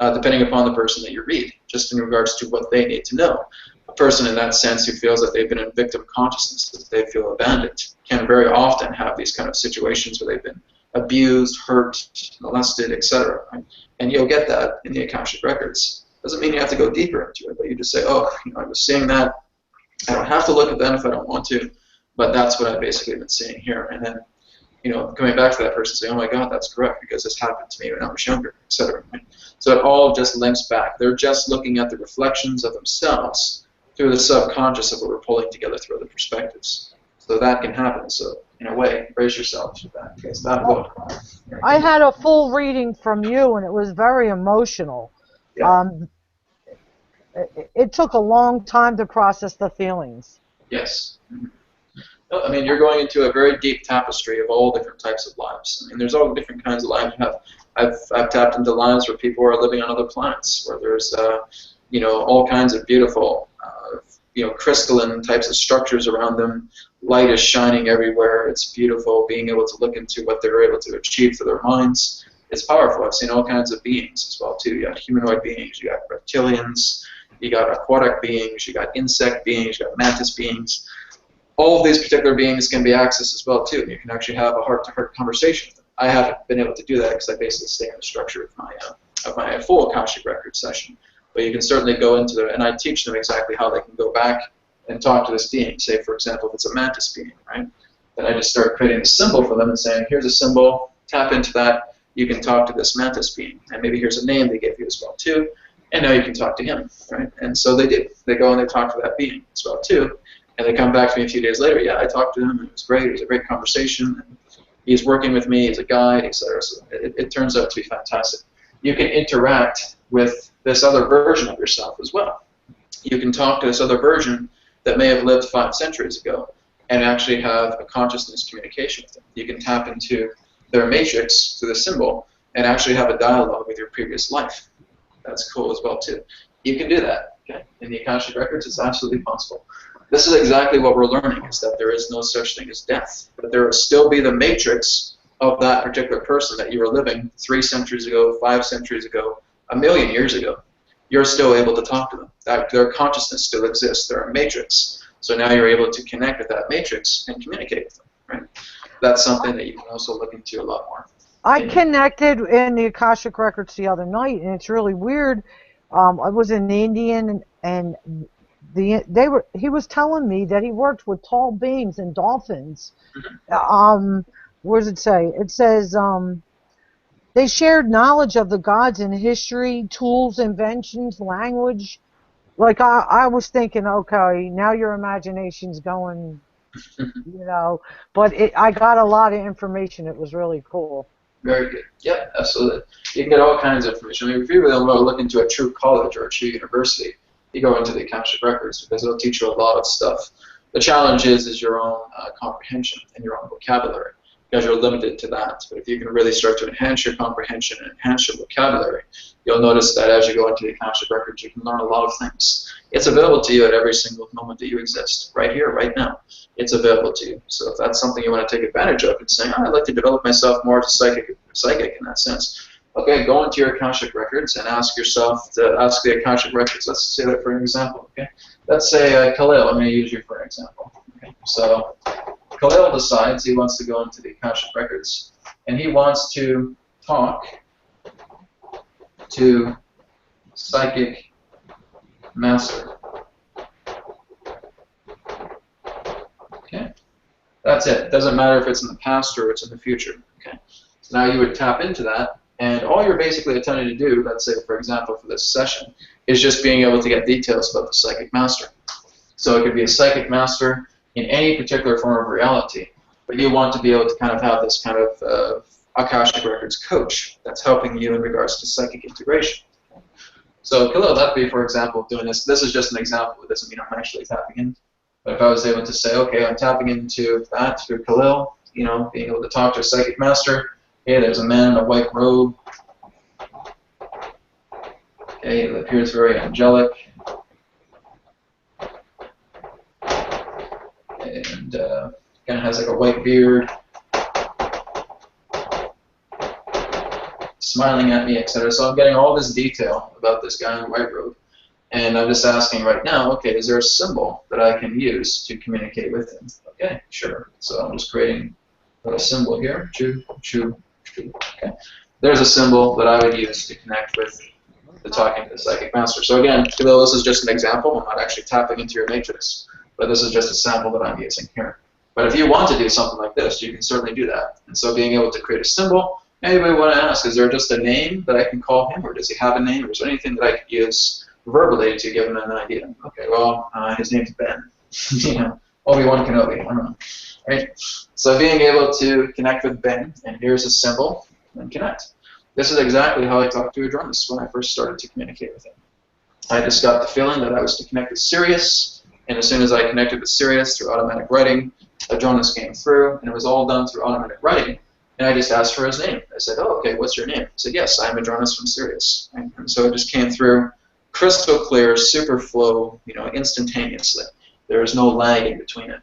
Depending upon the person that you read, just in regards to what they need to know. A person in that sense who feels that they've been in victim consciousness, that they feel abandoned, can very often have these kind of situations where they've been abused, hurt, molested, etc. Right? And you'll get that in the Akashic records. Doesn't mean you have to go deeper into it, but you just say, oh, you know, I was seeing that. I don't have to look at them if I don't want to, but that's what I've basically been seeing here. And then, you know, coming back to that person saying, oh my God, that's correct, because this happened to me when I was younger, etc. Right? So it all just links back. They're just looking at the reflections of themselves through the subconscious of what we're pulling together through other perspectives. So that can happen. So in a way, brace yourself for that. Because that will. I had a full reading from you, and it was very emotional. Yeah. It took a long time to process the feelings. Yes. I mean, you're going into a very deep tapestry of all different types of lives. I mean, there's all different kinds of lives you have. I've tapped into lives where people are living on other planets, where there's you know, all kinds of beautiful you know, crystalline types of structures around them. Light is shining everywhere. It's beautiful. Being able to look into what they're able to achieve for their minds, it's powerful. I've seen all kinds of beings as well too. You got humanoid beings, you got reptilians, you got aquatic beings, you got insect beings, you got mantis beings. All of these particular beings can be accessed as well too. And you can actually have a heart-to-heart conversation with them. I haven't been able to do that because I basically stay in the structure of my full Akashic record session. But you can certainly go into it, and I teach them exactly how they can go back and talk to this being. Say, for example, if it's a mantis being, right? Then I just start creating a symbol for them and saying, here's a symbol, tap into that, you can talk to this mantis being. And maybe here's a name they gave you as well too, and now you can talk to him, right? And so they do. They go and they talk to that being as well too. And they come back to me a few days later, yeah, I talked to him, and it was great, it was a great conversation, and he's working with me, he's a guide, etc. So it turns out to be fantastic. You can interact with this other version of yourself as well. You can talk to this other version that may have lived 5 centuries ago and actually have a consciousness communication with them. You can tap into their matrix through the symbol and actually have a dialogue with your previous life. That's cool as well too. You can do that. Okay? In the Akashic records, it's absolutely possible. This is exactly what we're learning, is that there is no such thing as death. But there will still be the matrix of that particular person that you were living 3 centuries ago, 5 centuries ago, 1,000,000 years ago. You're still able to talk to them. Their consciousness still exists. They're a matrix. So now you're able to connect with that matrix and communicate with them. Right? That's something that you can also look into a lot more. I connected in the Akashic records the other night, and it's really weird. I was an Indian, and he was telling me that he worked with tall beings and dolphins. Where does it say? It says they shared knowledge of the gods in history, tools, inventions, language. Like I was thinking, okay, now your imagination's going, you know. But I got a lot of information. It was really cool. Very good. Yep, absolutely. You can get all kinds of information. I mean, if you really want to look into a true college or a true university, you go into the Akashic records because it'll teach you a lot of stuff. The challenge is your own comprehension and your own vocabulary. because you're limited to that. But if you can really start to enhance your comprehension and enhance your vocabulary, you'll notice that as you go into the Akashic Records, you can learn a lot of things. It's available to you at every single moment that you exist, right here, right now. It's available to you. So if that's something you want to take advantage of and saying, I'd like to develop myself more to psychic in that sense, okay, go into your Akashic Records and ask yourself to ask the Akashic Records. Let's say that for an example, okay? Let's say Khalil, I'm going to use you for an example. Okay? So Khalil decides he wants to go into the Akashic Records, and he wants to talk to Psychic Master. Okay? That's it. Doesn't matter if it's in the past or it's in the future. Okay? So now you would tap into that, and all you're basically attempting to do, let's say for example for this session, is just being able to get details about the Psychic Master. So it could be a Psychic Master in any particular form of reality, but you want to be able to kind of have this kind of Akashic Records coach that's helping you in regards to psychic integration. So Khalil, that'd be, for example, doing this. This is just an example. It doesn't mean I'm actually tapping in. But if I was able to say, okay, I'm tapping into that through Khalil, you know, being able to talk to a Psychic Master. Okay, there's a man in a white robe. Okay, it appears very angelic. And kind of has like a white beard, smiling at me, etc. So I'm getting all this detail about this guy in a white robe, and I'm just asking right now, okay, is there a symbol that I can use to communicate with him? Okay, sure. So I'm just creating a symbol here. Choo, choo, choo. Okay. There's a symbol that I would use to connect with the talking to the Psychic Master. So again, Khalil, this is just an example. I'm not actually tapping into your matrix, but this is just a sample that I'm using here. But if you want to do something like this, you can certainly do that. And so being able to create a symbol, maybe we want to ask, is there just a name that I can call him, or does he have a name, or is there anything that I could use verbally to give him an idea? Okay, well, his name's Ben. You know, Obi-Wan Kenobi, I don't know. Right? So being able to connect with Ben, and here's a symbol, and connect. This is exactly how I talked to Adronis when I first started to communicate with him. I just got the feeling that I was to connect with Sirius, and as soon as I connected with Sirius through automatic writing, Adronis came through, and it was all done through automatic writing. And I just asked for his name. I said, oh, okay, what's your name? He said, yes, I'm Adronis from Sirius. And so it just came through crystal clear, super flow, you know, instantaneously. There is no lag in between it.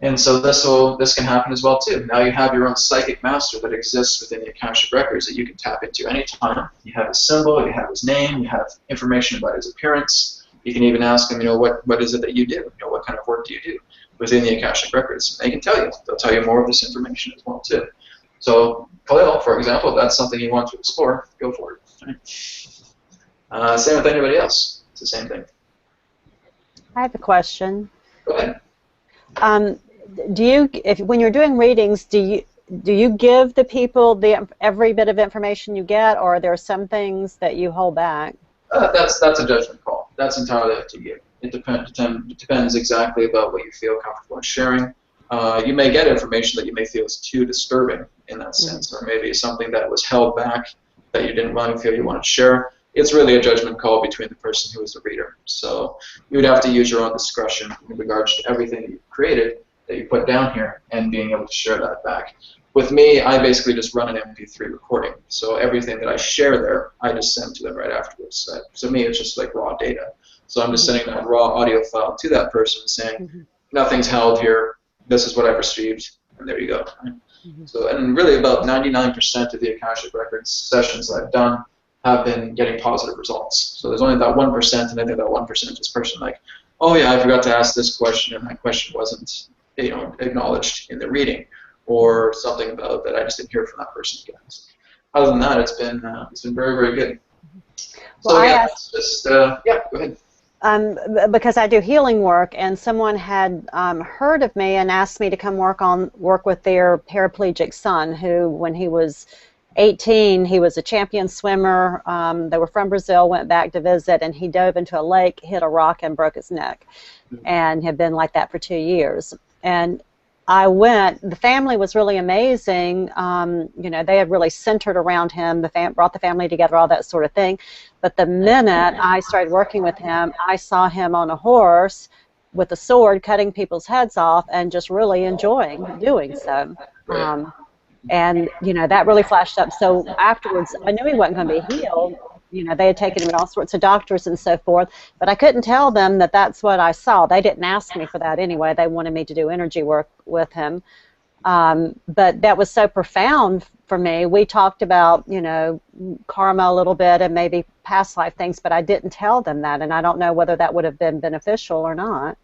And so this can happen as well, too. Now you have your own Psychic Master that exists within the Akashic Records that you can tap into anytime. You have his symbol, you have his name, you have information about his appearance. You can even ask him, you know, what is it that you do? You know, what kind of work do you do within the Akashic Records? And they can tell you. They'll tell you more of this information as well, too. So Khalil, for example, if that's something you want to explore, go for it. Right? Same with anybody else. It's the same thing. I have a question. Go ahead. When you're doing readings, do you give the people every bit of information you get, or are there some things that you hold back? That's a judgment call. That's entirely up to you. It depends exactly about what you feel comfortable in sharing. You may get information that you may feel is too disturbing in that sense, or maybe something that was held back that you didn't really feel you wanted to share. It's really a judgment call between the person who is the reader. So you would have to use your own discretion in regards to everything that you've created, that you put down here, and being able to share that back. With me, I basically just run an MP3 recording. So everything that I share there, I just send to them right afterwards. So to me, it's just like raw data. So I'm just sending that raw audio file to that person saying, nothing's held here, this is what I've received, and there you go. So, and really about 99% of the Akashic Records sessions that I've done have been getting positive results. So there's only that 1%, and I think that 1% is person like, oh yeah, I forgot to ask this question, and my question wasn't, you know, acknowledged in the reading, or something about that I just didn't hear from that person again. So other than that, it's been very, very good. Well, so yeah, it's just yeah, go ahead. Because I do healing work, and someone had heard of me and asked me to come work with their paraplegic son, who, when he was 18, he was a champion swimmer. They were from Brazil, went back to visit, and he dove into a lake, hit a rock, and broke his neck, and had been like that for 2 years. And I went. The family was really amazing. You know, they had really centered around him. Brought the family together, all that sort of thing. But the minute I started working with him, I saw him on a horse with a sword, cutting people's heads off, and just really enjoying doing so. And, you know, that really flashed up. So afterwards, I knew he wasn't going to be healed. You know, they had taken him to all sorts of doctors and so forth, but I couldn't tell them that that's what I saw. They didn't ask me for that anyway. They wanted me to do energy work with him. But that was so profound for me. We talked about, you know, karma a little bit and maybe past life things, but I didn't tell them that, and I don't know whether that would have been beneficial or not.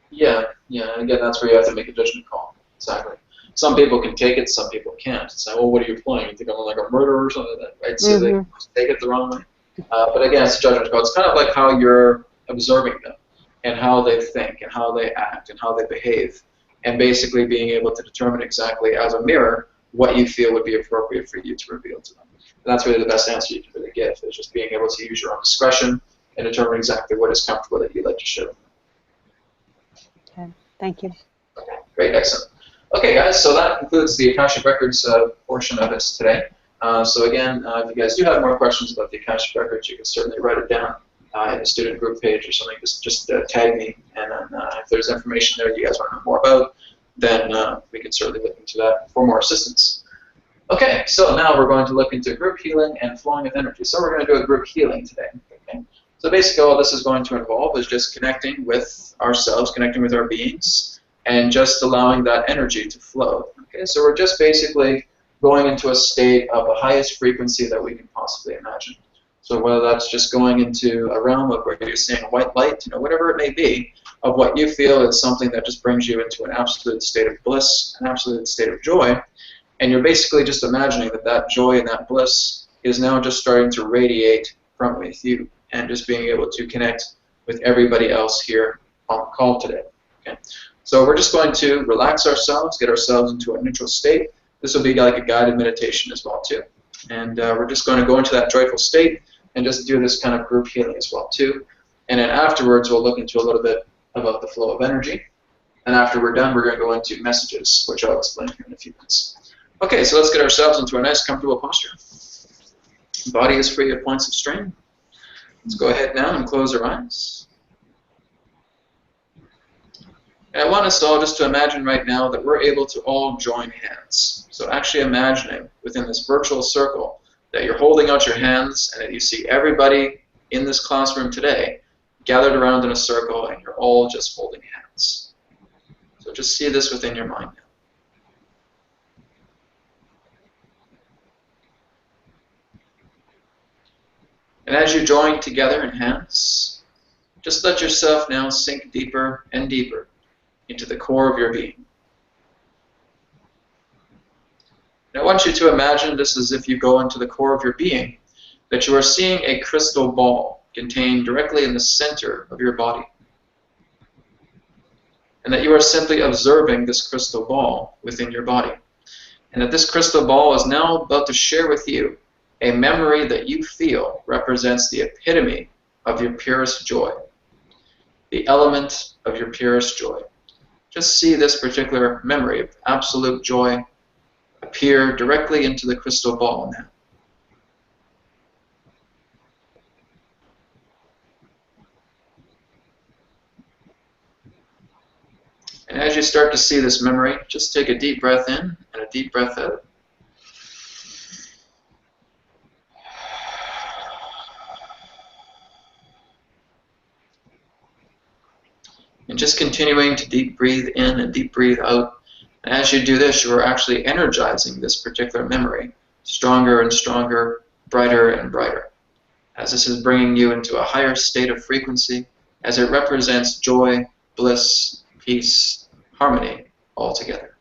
Yeah, again, that's where you have to make a judgment call. Exactly. Some people can take it, some people can't. Say, well, what are you playing? You think I'm like a murderer or something like that, right? So they take it the wrong way. But again, it's a judgment call. It's kind of like how you're observing them and how they think and how they act and how they behave, and basically being able to determine exactly as a mirror what you feel would be appropriate for you to reveal to them. And that's really the best answer you can really give, is just being able to use your own discretion and determine exactly what is comfortable that you'd like to share. Okay, thank you. Okay, great, excellent. Okay, guys, so that concludes the Akashic Records portion of this today. So again, if you guys do have more questions about the Akashic Records, you can certainly write it down in the student group page or something. Just tag me, and then if there's information there you guys want to know more about, then we can certainly look into that for more assistance. Okay, so now we're going to look into group healing and flowing of energy. So we're going to do a group healing today. Okay? So basically all this is going to involve is just connecting with ourselves, connecting with our beings, and just allowing that energy to flow. Okay, so we're just basically going into a state of the highest frequency that we can possibly imagine. So whether that's just going into a realm of where you're seeing a white light, you know, whatever it may be, of what you feel is something that just brings you into an absolute state of bliss, an absolute state of joy, and you're basically just imagining that that joy and that bliss is now just starting to radiate from with you, and just being able to connect with everybody else here on the call today. Okay? So we're just going to relax ourselves, get ourselves into a neutral state. This will be like a guided meditation as well too. And we're just going to go into that joyful state and just do this kind of group healing as well too. And then afterwards we'll look into a little bit about the flow of energy. And after we're done, we're going to go into messages, which I'll explain here in a few minutes. Okay, so let's get ourselves into a nice comfortable posture. Body is free of points of strain. Let's go ahead now and close our eyes. And I want us all just to imagine right now that we're able to all join hands. So actually imagining within this virtual circle that you're holding out your hands and that you see everybody in this classroom today gathered around in a circle, and you're all just holding hands. So just see this within your mind now. And as you join together in hands, just let yourself now sink deeper and deeper into the core of your being. And I want you to imagine just as if you go into the core of your being, that you are seeing a crystal ball contained directly in the center of your body. And that you are simply observing this crystal ball within your body. And that this crystal ball is now about to share with you a memory that you feel represents the epitome of your purest joy, the element of your purest joy. Just see this particular memory of absolute joy appear directly into the crystal ball now. And as you start to see this memory, just take a deep breath in and a deep breath out. And just continuing to deep breathe in and deep breathe out. And as you do this, you are actually energizing this particular memory stronger and stronger, brighter and brighter. As this is bringing you into a higher state of frequency, as it represents joy, bliss, peace, harmony all together.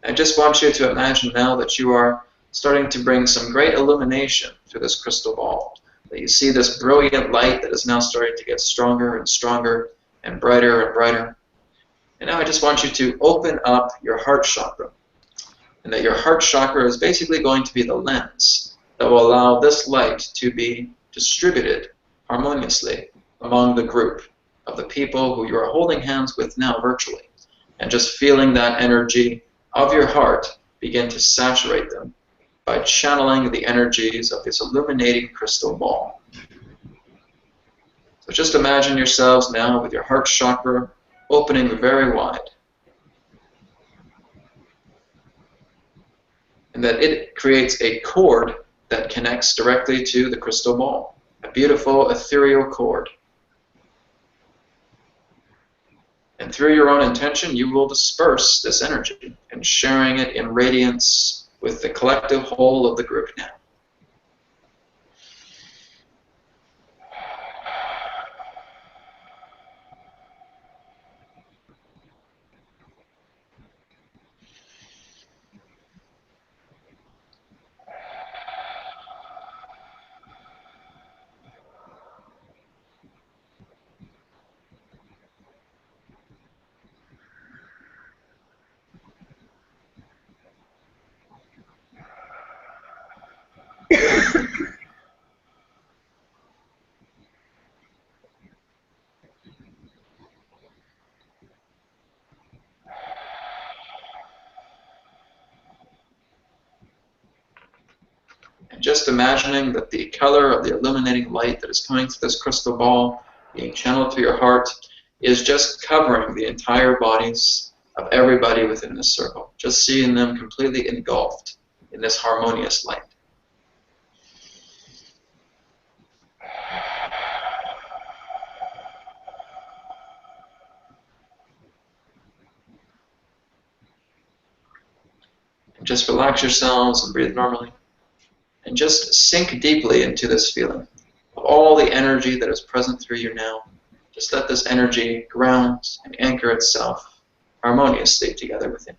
I just want you to imagine now that you are starting to bring some great illumination to this crystal ball. That you see this brilliant light that is now starting to get stronger and stronger and brighter. And now I just want you to open up your heart chakra. And that your heart chakra is basically going to be the lens that will allow this light to be distributed harmoniously among the group of the people who you are holding hands with now virtually, and just feeling that energy of your heart begin to saturate them by channeling the energies of this illuminating crystal ball. So just imagine yourselves now with your heart chakra opening very wide, and that it creates a cord that connects directly to the crystal ball, a beautiful ethereal cord. And through your own intention, you will disperse this energy and sharing it in radiance with the collective whole of the group now. And just imagining that the color of the illuminating light that is coming through this crystal ball, being channeled through your heart, is just covering the entire bodies of everybody within this circle. Just seeing them completely engulfed in this harmonious light. And just relax yourselves and breathe normally. And just sink deeply into this feeling of all the energy that is present through you now. Just let this energy ground and anchor itself harmoniously together within.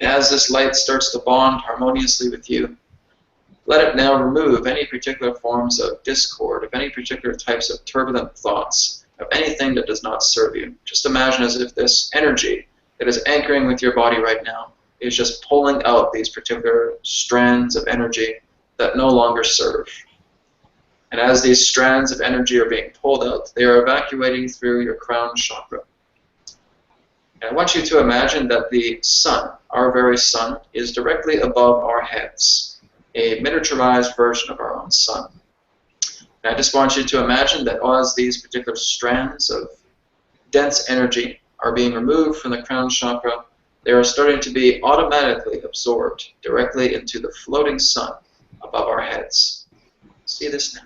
As this light starts to bond harmoniously with you, let it now remove any particular forms of discord, of any particular types of turbulent thoughts, of anything that does not serve you. Just imagine as if this energy that is anchoring with your body right now is just pulling out these particular strands of energy that no longer serve. And as these strands of energy are being pulled out, they are evacuating through your crown chakra. And I want you to imagine that the sun, our very sun, is directly above our heads, a miniaturized version of our own sun. And I just want you to imagine that as these particular strands of dense energy are being removed from the crown chakra, they are starting to be automatically absorbed directly into the floating sun above our heads. See this now.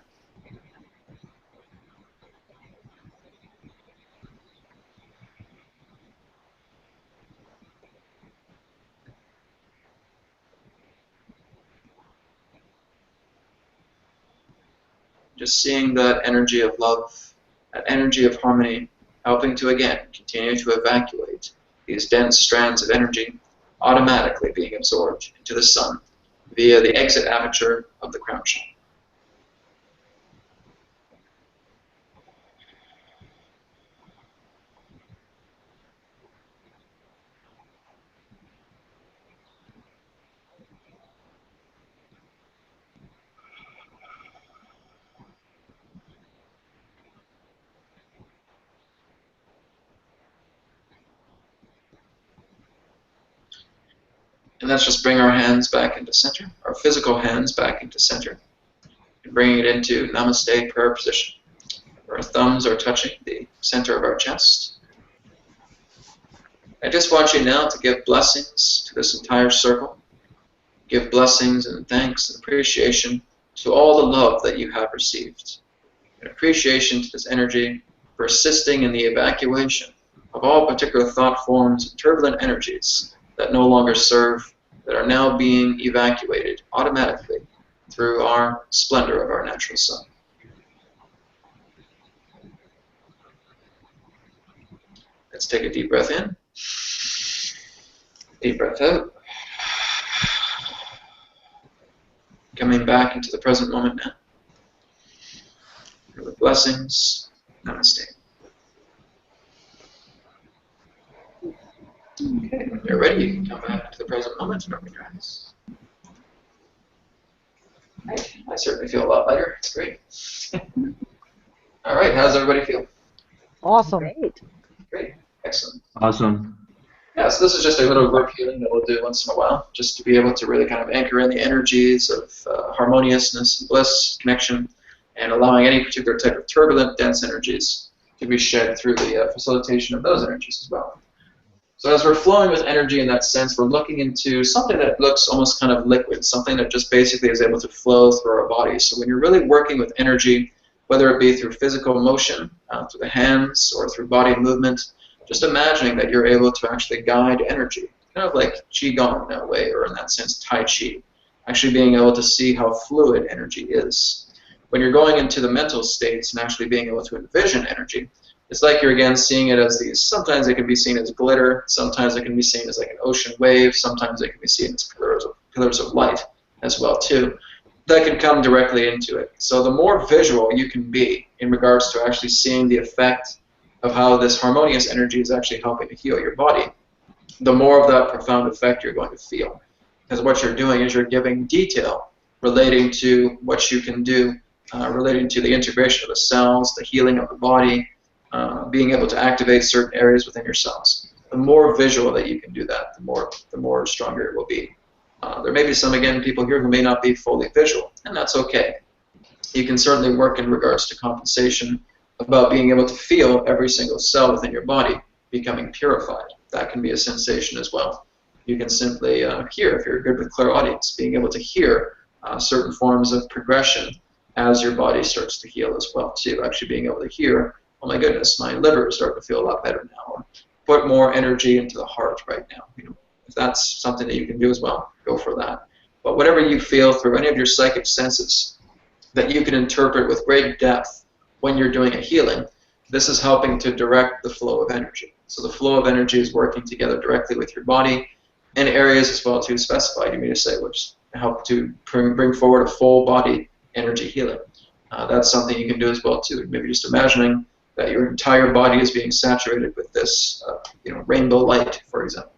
Just seeing that energy of love, that energy of harmony, helping to, again, continue to evacuate these dense strands of energy, automatically being absorbed into the sun via the exit aperture of the crown chakra. And let's just bring our hands back into center, our physical hands back into center, and bringing it into Namaste prayer position. Our thumbs are touching the center of our chest. I just want you now to give blessings to this entire circle. Give blessings and thanks and appreciation to all the love that you have received. And appreciation to this energy for assisting in the evacuation of all particular thought forms and turbulent energies that no longer serve, that are now being evacuated automatically through our splendor of our natural sun. Let's take a deep breath in. Deep breath out. Coming back into the present moment now. With blessings. Namaste. Okay, when you're ready, you can come back to the present moment and open your eyes. Right. I certainly feel a lot better. It's great. All right, how does everybody feel? Awesome. Great. Great. Excellent. Awesome. Yeah, so this is just a little group healing that we'll do once in a while, just to be able to really kind of anchor in the energies of harmoniousness and bliss, connection, and allowing any particular type of turbulent, dense energies to be shed through the facilitation of those energies as well. So as we're flowing with energy in that sense, we're looking into something that looks almost kind of liquid, something that just basically is able to flow through our bodies. So when you're really working with energy, whether it be through physical motion, through the hands, or through body movement, just imagining that you're able to actually guide energy, kind of like Qigong in a way, or in that sense Tai Chi, actually being able to see how fluid energy is. When you're going into the mental states and actually being able to envision energy, it's like you're again seeing it as these, sometimes it can be seen as glitter, sometimes it can be seen as like an ocean wave, sometimes it can be seen as pillars of light as well too. That can come directly into it. So the more visual you can be in regards to actually seeing the effect of how this harmonious energy is actually helping to heal your body, the more of that profound effect you're going to feel. Because what you're doing is you're giving detail relating to what you can do, relating to the integration of the cells, the healing of the body, being able to activate certain areas within your cells. The more visual that you can do that, the more stronger it will be. There may be some, again, people here who may not be fully visual, and that's okay. You can certainly work in regards to compensation about being able to feel every single cell within your body becoming purified. That can be a sensation as well. You can simply hear, if you're good with clairaudience, being able to hear certain forms of progression as your body starts to heal as well too. Actually being able to hear, oh my goodness, my liver is starting to feel a lot better now. Or put more energy into the heart right now. You know, if that's something that you can do as well, go for that. But whatever you feel through any of your psychic senses that you can interpret with great depth when you're doing a healing, this is helping to direct the flow of energy. So the flow of energy is working together directly with your body and areas as well too specified, you may say, which help to bring forward a full body energy healing. That's something you can do as well too. Maybe just imagining that your entire body is being saturated with this rainbow light, for example.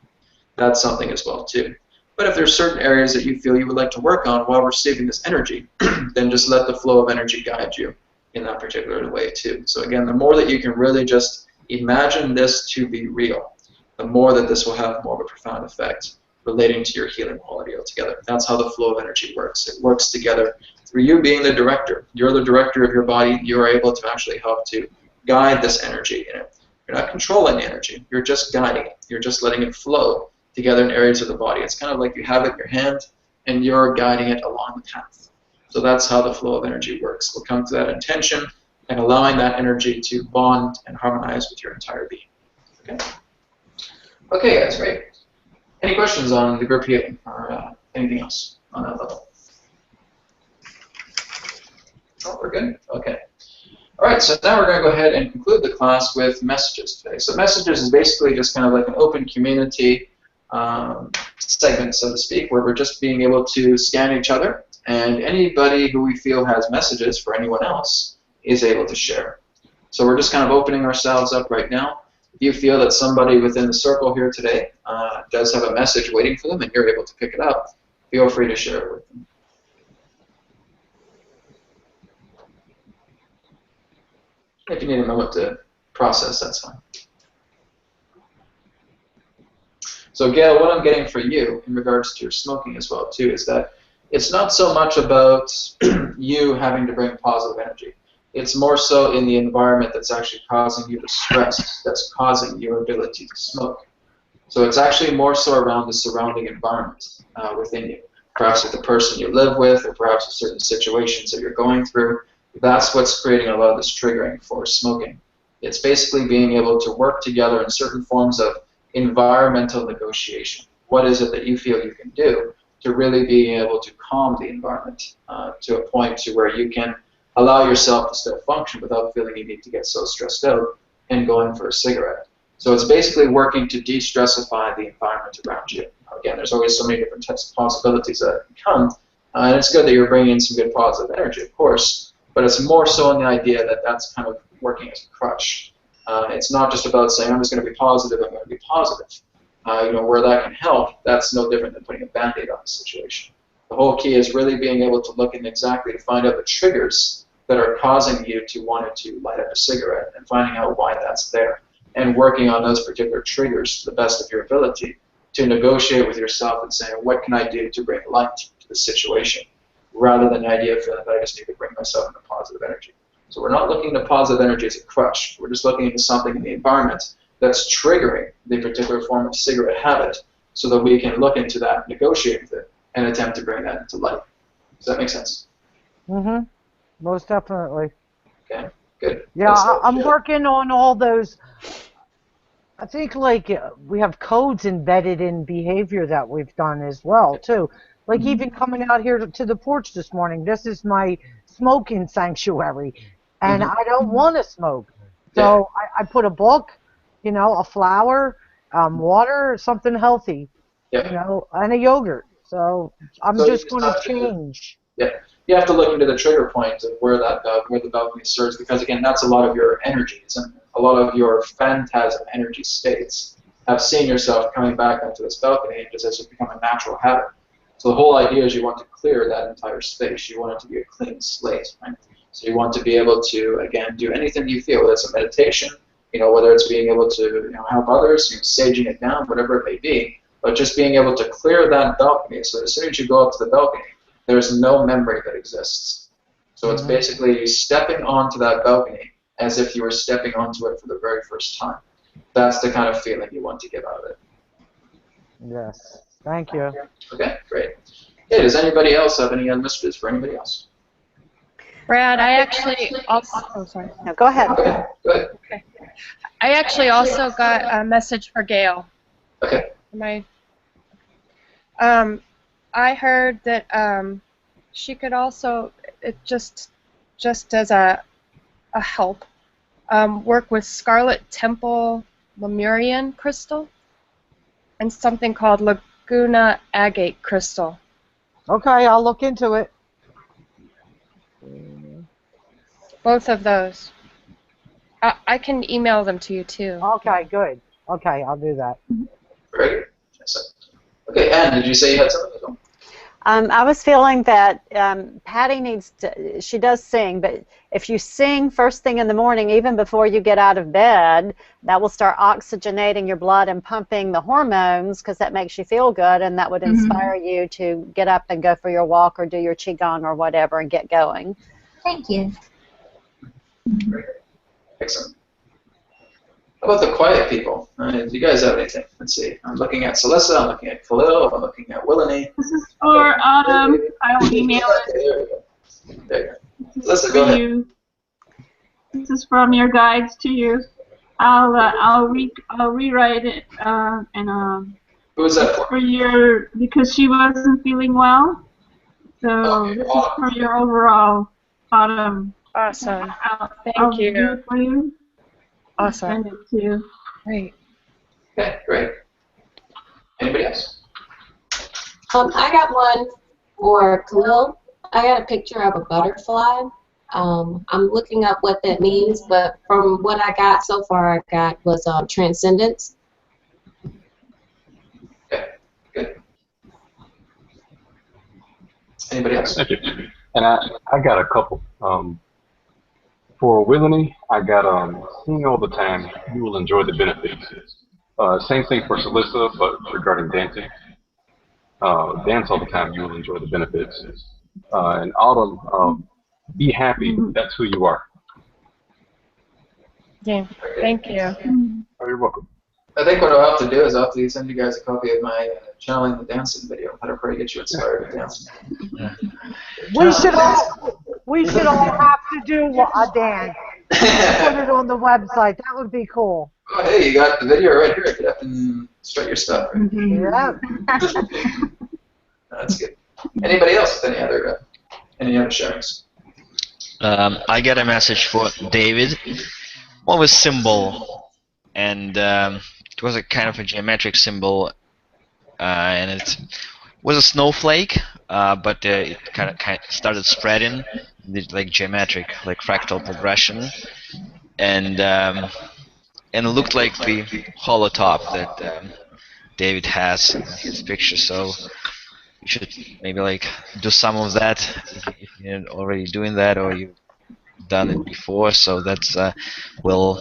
That's something as well too. But if there's certain areas that you feel you would like to work on while receiving this energy, then just let the flow of energy guide you in that particular way too. So again, the more that you can really just imagine this to be real, the more that this will have more of a profound effect relating to your healing quality altogether. That's how the flow of energy works. It works together through you being the director. You're the director of your body. You are able to actually help to guide this energy in it. You're not controlling the energy. You're just guiding it. You're just letting it flow together in areas of the body. It's kind of like you have it in your hand and you're guiding it along the path. So that's how the flow of energy works. We'll come to that intention and allowing that energy to bond and harmonize with your entire being. Okay? Okay, guys, great. Any questions on the group healing or anything else on that level? Oh, we're good? Okay. All right, so now we're going to go ahead and conclude the class with messages today. So messages is basically just kind of like an open community segment, so to speak, where we're just being able to scan each other, and anybody who we feel has messages for anyone else is able to share. So we're just kind of opening ourselves up right now. If you feel that somebody within the circle here today does have a message waiting for them and you're able to pick it up, feel free to share it with them. If you need a moment to process, that's fine. So Gail, what I'm getting for you in regards to your smoking as well too is that it's not so much about you having to bring positive energy. It's more so in the environment that's actually causing you the stress, that's causing your ability to smoke. So it's actually more so around the surrounding environment within you. Perhaps with the person you live with, or perhaps with certain situations that you're going through. That's what's creating a lot of this triggering for smoking. It's basically being able to work together in certain forms of environmental negotiation. What is it that you feel you can do to really be able to calm the environment to a point to where you can allow yourself to still function without feeling you need to get so stressed out and going for a cigarette. So it's basically working to de-stressify the environment around you. Again, there's always so many different types of possibilities that can come, and it's good that you're bringing in some good positive energy, of course, but it's more so in the idea that that's kind of working as a crutch. It's not just about saying, I'm just going to be positive, I'm going to be positive. Where that can help, that's no different than putting a Band-Aid on the situation. The whole key is really being able to look in exactly to find out the triggers that are causing you to want to light up a cigarette and finding out why that's there, and working on those particular triggers to the best of your ability to negotiate with yourself and saying, what can I do to bring light to the situation, rather than the idea of feeling that I just need to bring myself into positive energy. So we're not looking into positive energy as a crutch. We're just looking into something in the environment that's triggering the particular form of cigarette habit, so that we can look into that, negotiate with it, and attempt to bring that into light. Does that make sense? Mm-hmm. Most definitely. Okay, good. Yeah, I'm working on all those. I think we have codes embedded in behavior that we've done as well too. Like even coming out here to the porch this morning, this is my smoking sanctuary, and I don't want to smoke. So I put a book, a flower, water, something healthy, and a yogurt. So I'm just going to change. Yeah, you have to look into the trigger point of where the balcony serves, because again, that's a lot of your energies and a lot of your phantasm energy states have seen yourself coming back onto this balcony, and just as it's become a natural habit. So the whole idea is you want to clear that entire space. You want it to be a clean slate, right? So you want to be able to, again, do anything you feel, whether it's a meditation, whether it's being able to help others, saging it down, whatever it may be, but just being able to clear that balcony. So as soon as you go up to the balcony, there's no memory that exists. So it's basically stepping onto that balcony as if you were stepping onto it for the very first time. That's the kind of feeling you want to get out of it. Yes. Thank you. Okay, great. Okay, does anybody else have any other messages for anybody else? Brad, I actually also. Oh, sorry. No, go ahead. Okay, go ahead. Okay. I actually also got a message for Gail. Okay. I heard that she could also, just as a help, work with Scarlet Temple Lemurian crystal and something called Laguna agate crystal. Okay, I'll look into it. Both of those. I can email them to you too. Okay, good. Okay, I'll do that. Very good. Okay, Anne, did you say you had something? I was feeling that Patty needs to, she does sing, but if you sing first thing in the morning, even before you get out of bed, that will start oxygenating your blood and pumping the hormones, because that makes you feel good, and that would inspire you to get up and go for your walk or do your qigong or whatever and get going. Thank you. Excellent. How about the quiet people? Do you guys have anything? Let's see. I'm looking at Celissa, I'm looking at Khalil, I'm looking at Willany. This is for Autumn. I will email it. There we go. There you go. Celissa, go ahead. This is from your guides to you. I'll rewrite it Who is that for? Because she wasn't feeling well. So this is for your overall Autumn. Awesome. Thank you. Do it for you. Awesome. Send it to you. Great. Okay, great. Anybody else? I got one for Khalil. I got a picture of a butterfly. I'm looking up what that means, but from what I got so far, was transcendence. Okay, good. Anybody else? Thank you. And I got a couple. For Willany, I got sing all the time. You will enjoy the benefits. Same thing for Celissa, but regarding dancing. Dance all the time. You will enjoy the benefits. And Autumn, be happy. That's who you are. Yeah. Thank you. Oh, you're welcome. I think what I'll have to do is I'll have to send you guys a copy of my channeling the dancing video. That'll probably get you inspired to dance. We should all have to do a dance. Put it on the website. That would be cool. Oh, hey, you got the video right here. Get up and strut your stuff. Right? Yeah. That's good. Anybody else with any other sharings? I got a message for David. One was symbol, and it was a kind of a geometric symbol, and it was a snowflake, but it kind of started spreading, like geometric, like fractal progression, and it looked like the holotop that David has in his picture. So you should maybe like do some of that if you're already doing that or you've done it before. So that's will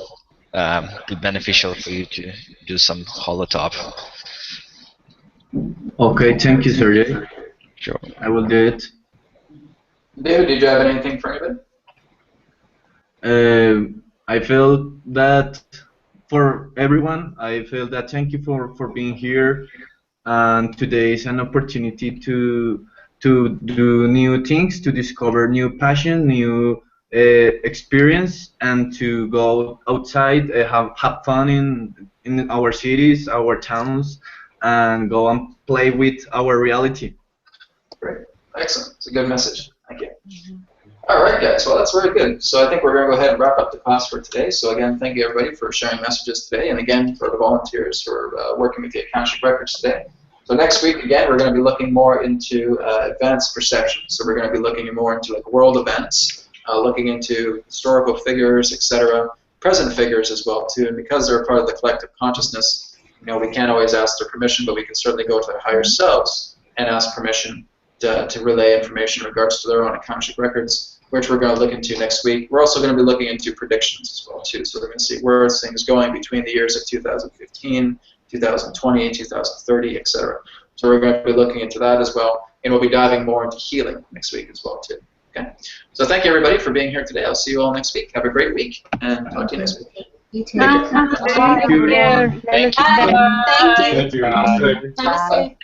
be beneficial for you to do some holotop. Okay, thank you, Sergey. Sure. I will do it. David, did you have anything for anybody? I feel that for everyone, I feel that thank you for being here. And today is an opportunity to do new things, to discover new passion, new experience, and to go outside, have fun in our cities, our towns, and go and play with our reality. Great. Excellent. It's a good message. Thank you. All right, guys. Well, that's very good. So I think we're going to go ahead and wrap up the class for today. So again, thank you everybody for sharing messages today, and again for the volunteers who are working with the Akashic Records today. So next week, again, we're going to be looking more into advanced perception. So we're going to be looking more into like world events, looking into historical figures, etc., present figures as well too. And because they're a part of the collective consciousness, you know, we can't always ask their permission, but we can certainly go to their higher selves and ask permission to relay information in regards to their own Akashic records, which we're going to look into next week. We're also going to be looking into predictions as well too. So we're going to see where things going between the years of 2015, 2020, 2030, etc. So we're going to be looking into that as well, and we'll be diving more into healing next week as well too. Okay. So thank you everybody for being here today. I'll see you all next week. Have a great week, and talk to you next week. You too. Thank you. Thank you. Thank you. Thank you. Namaste.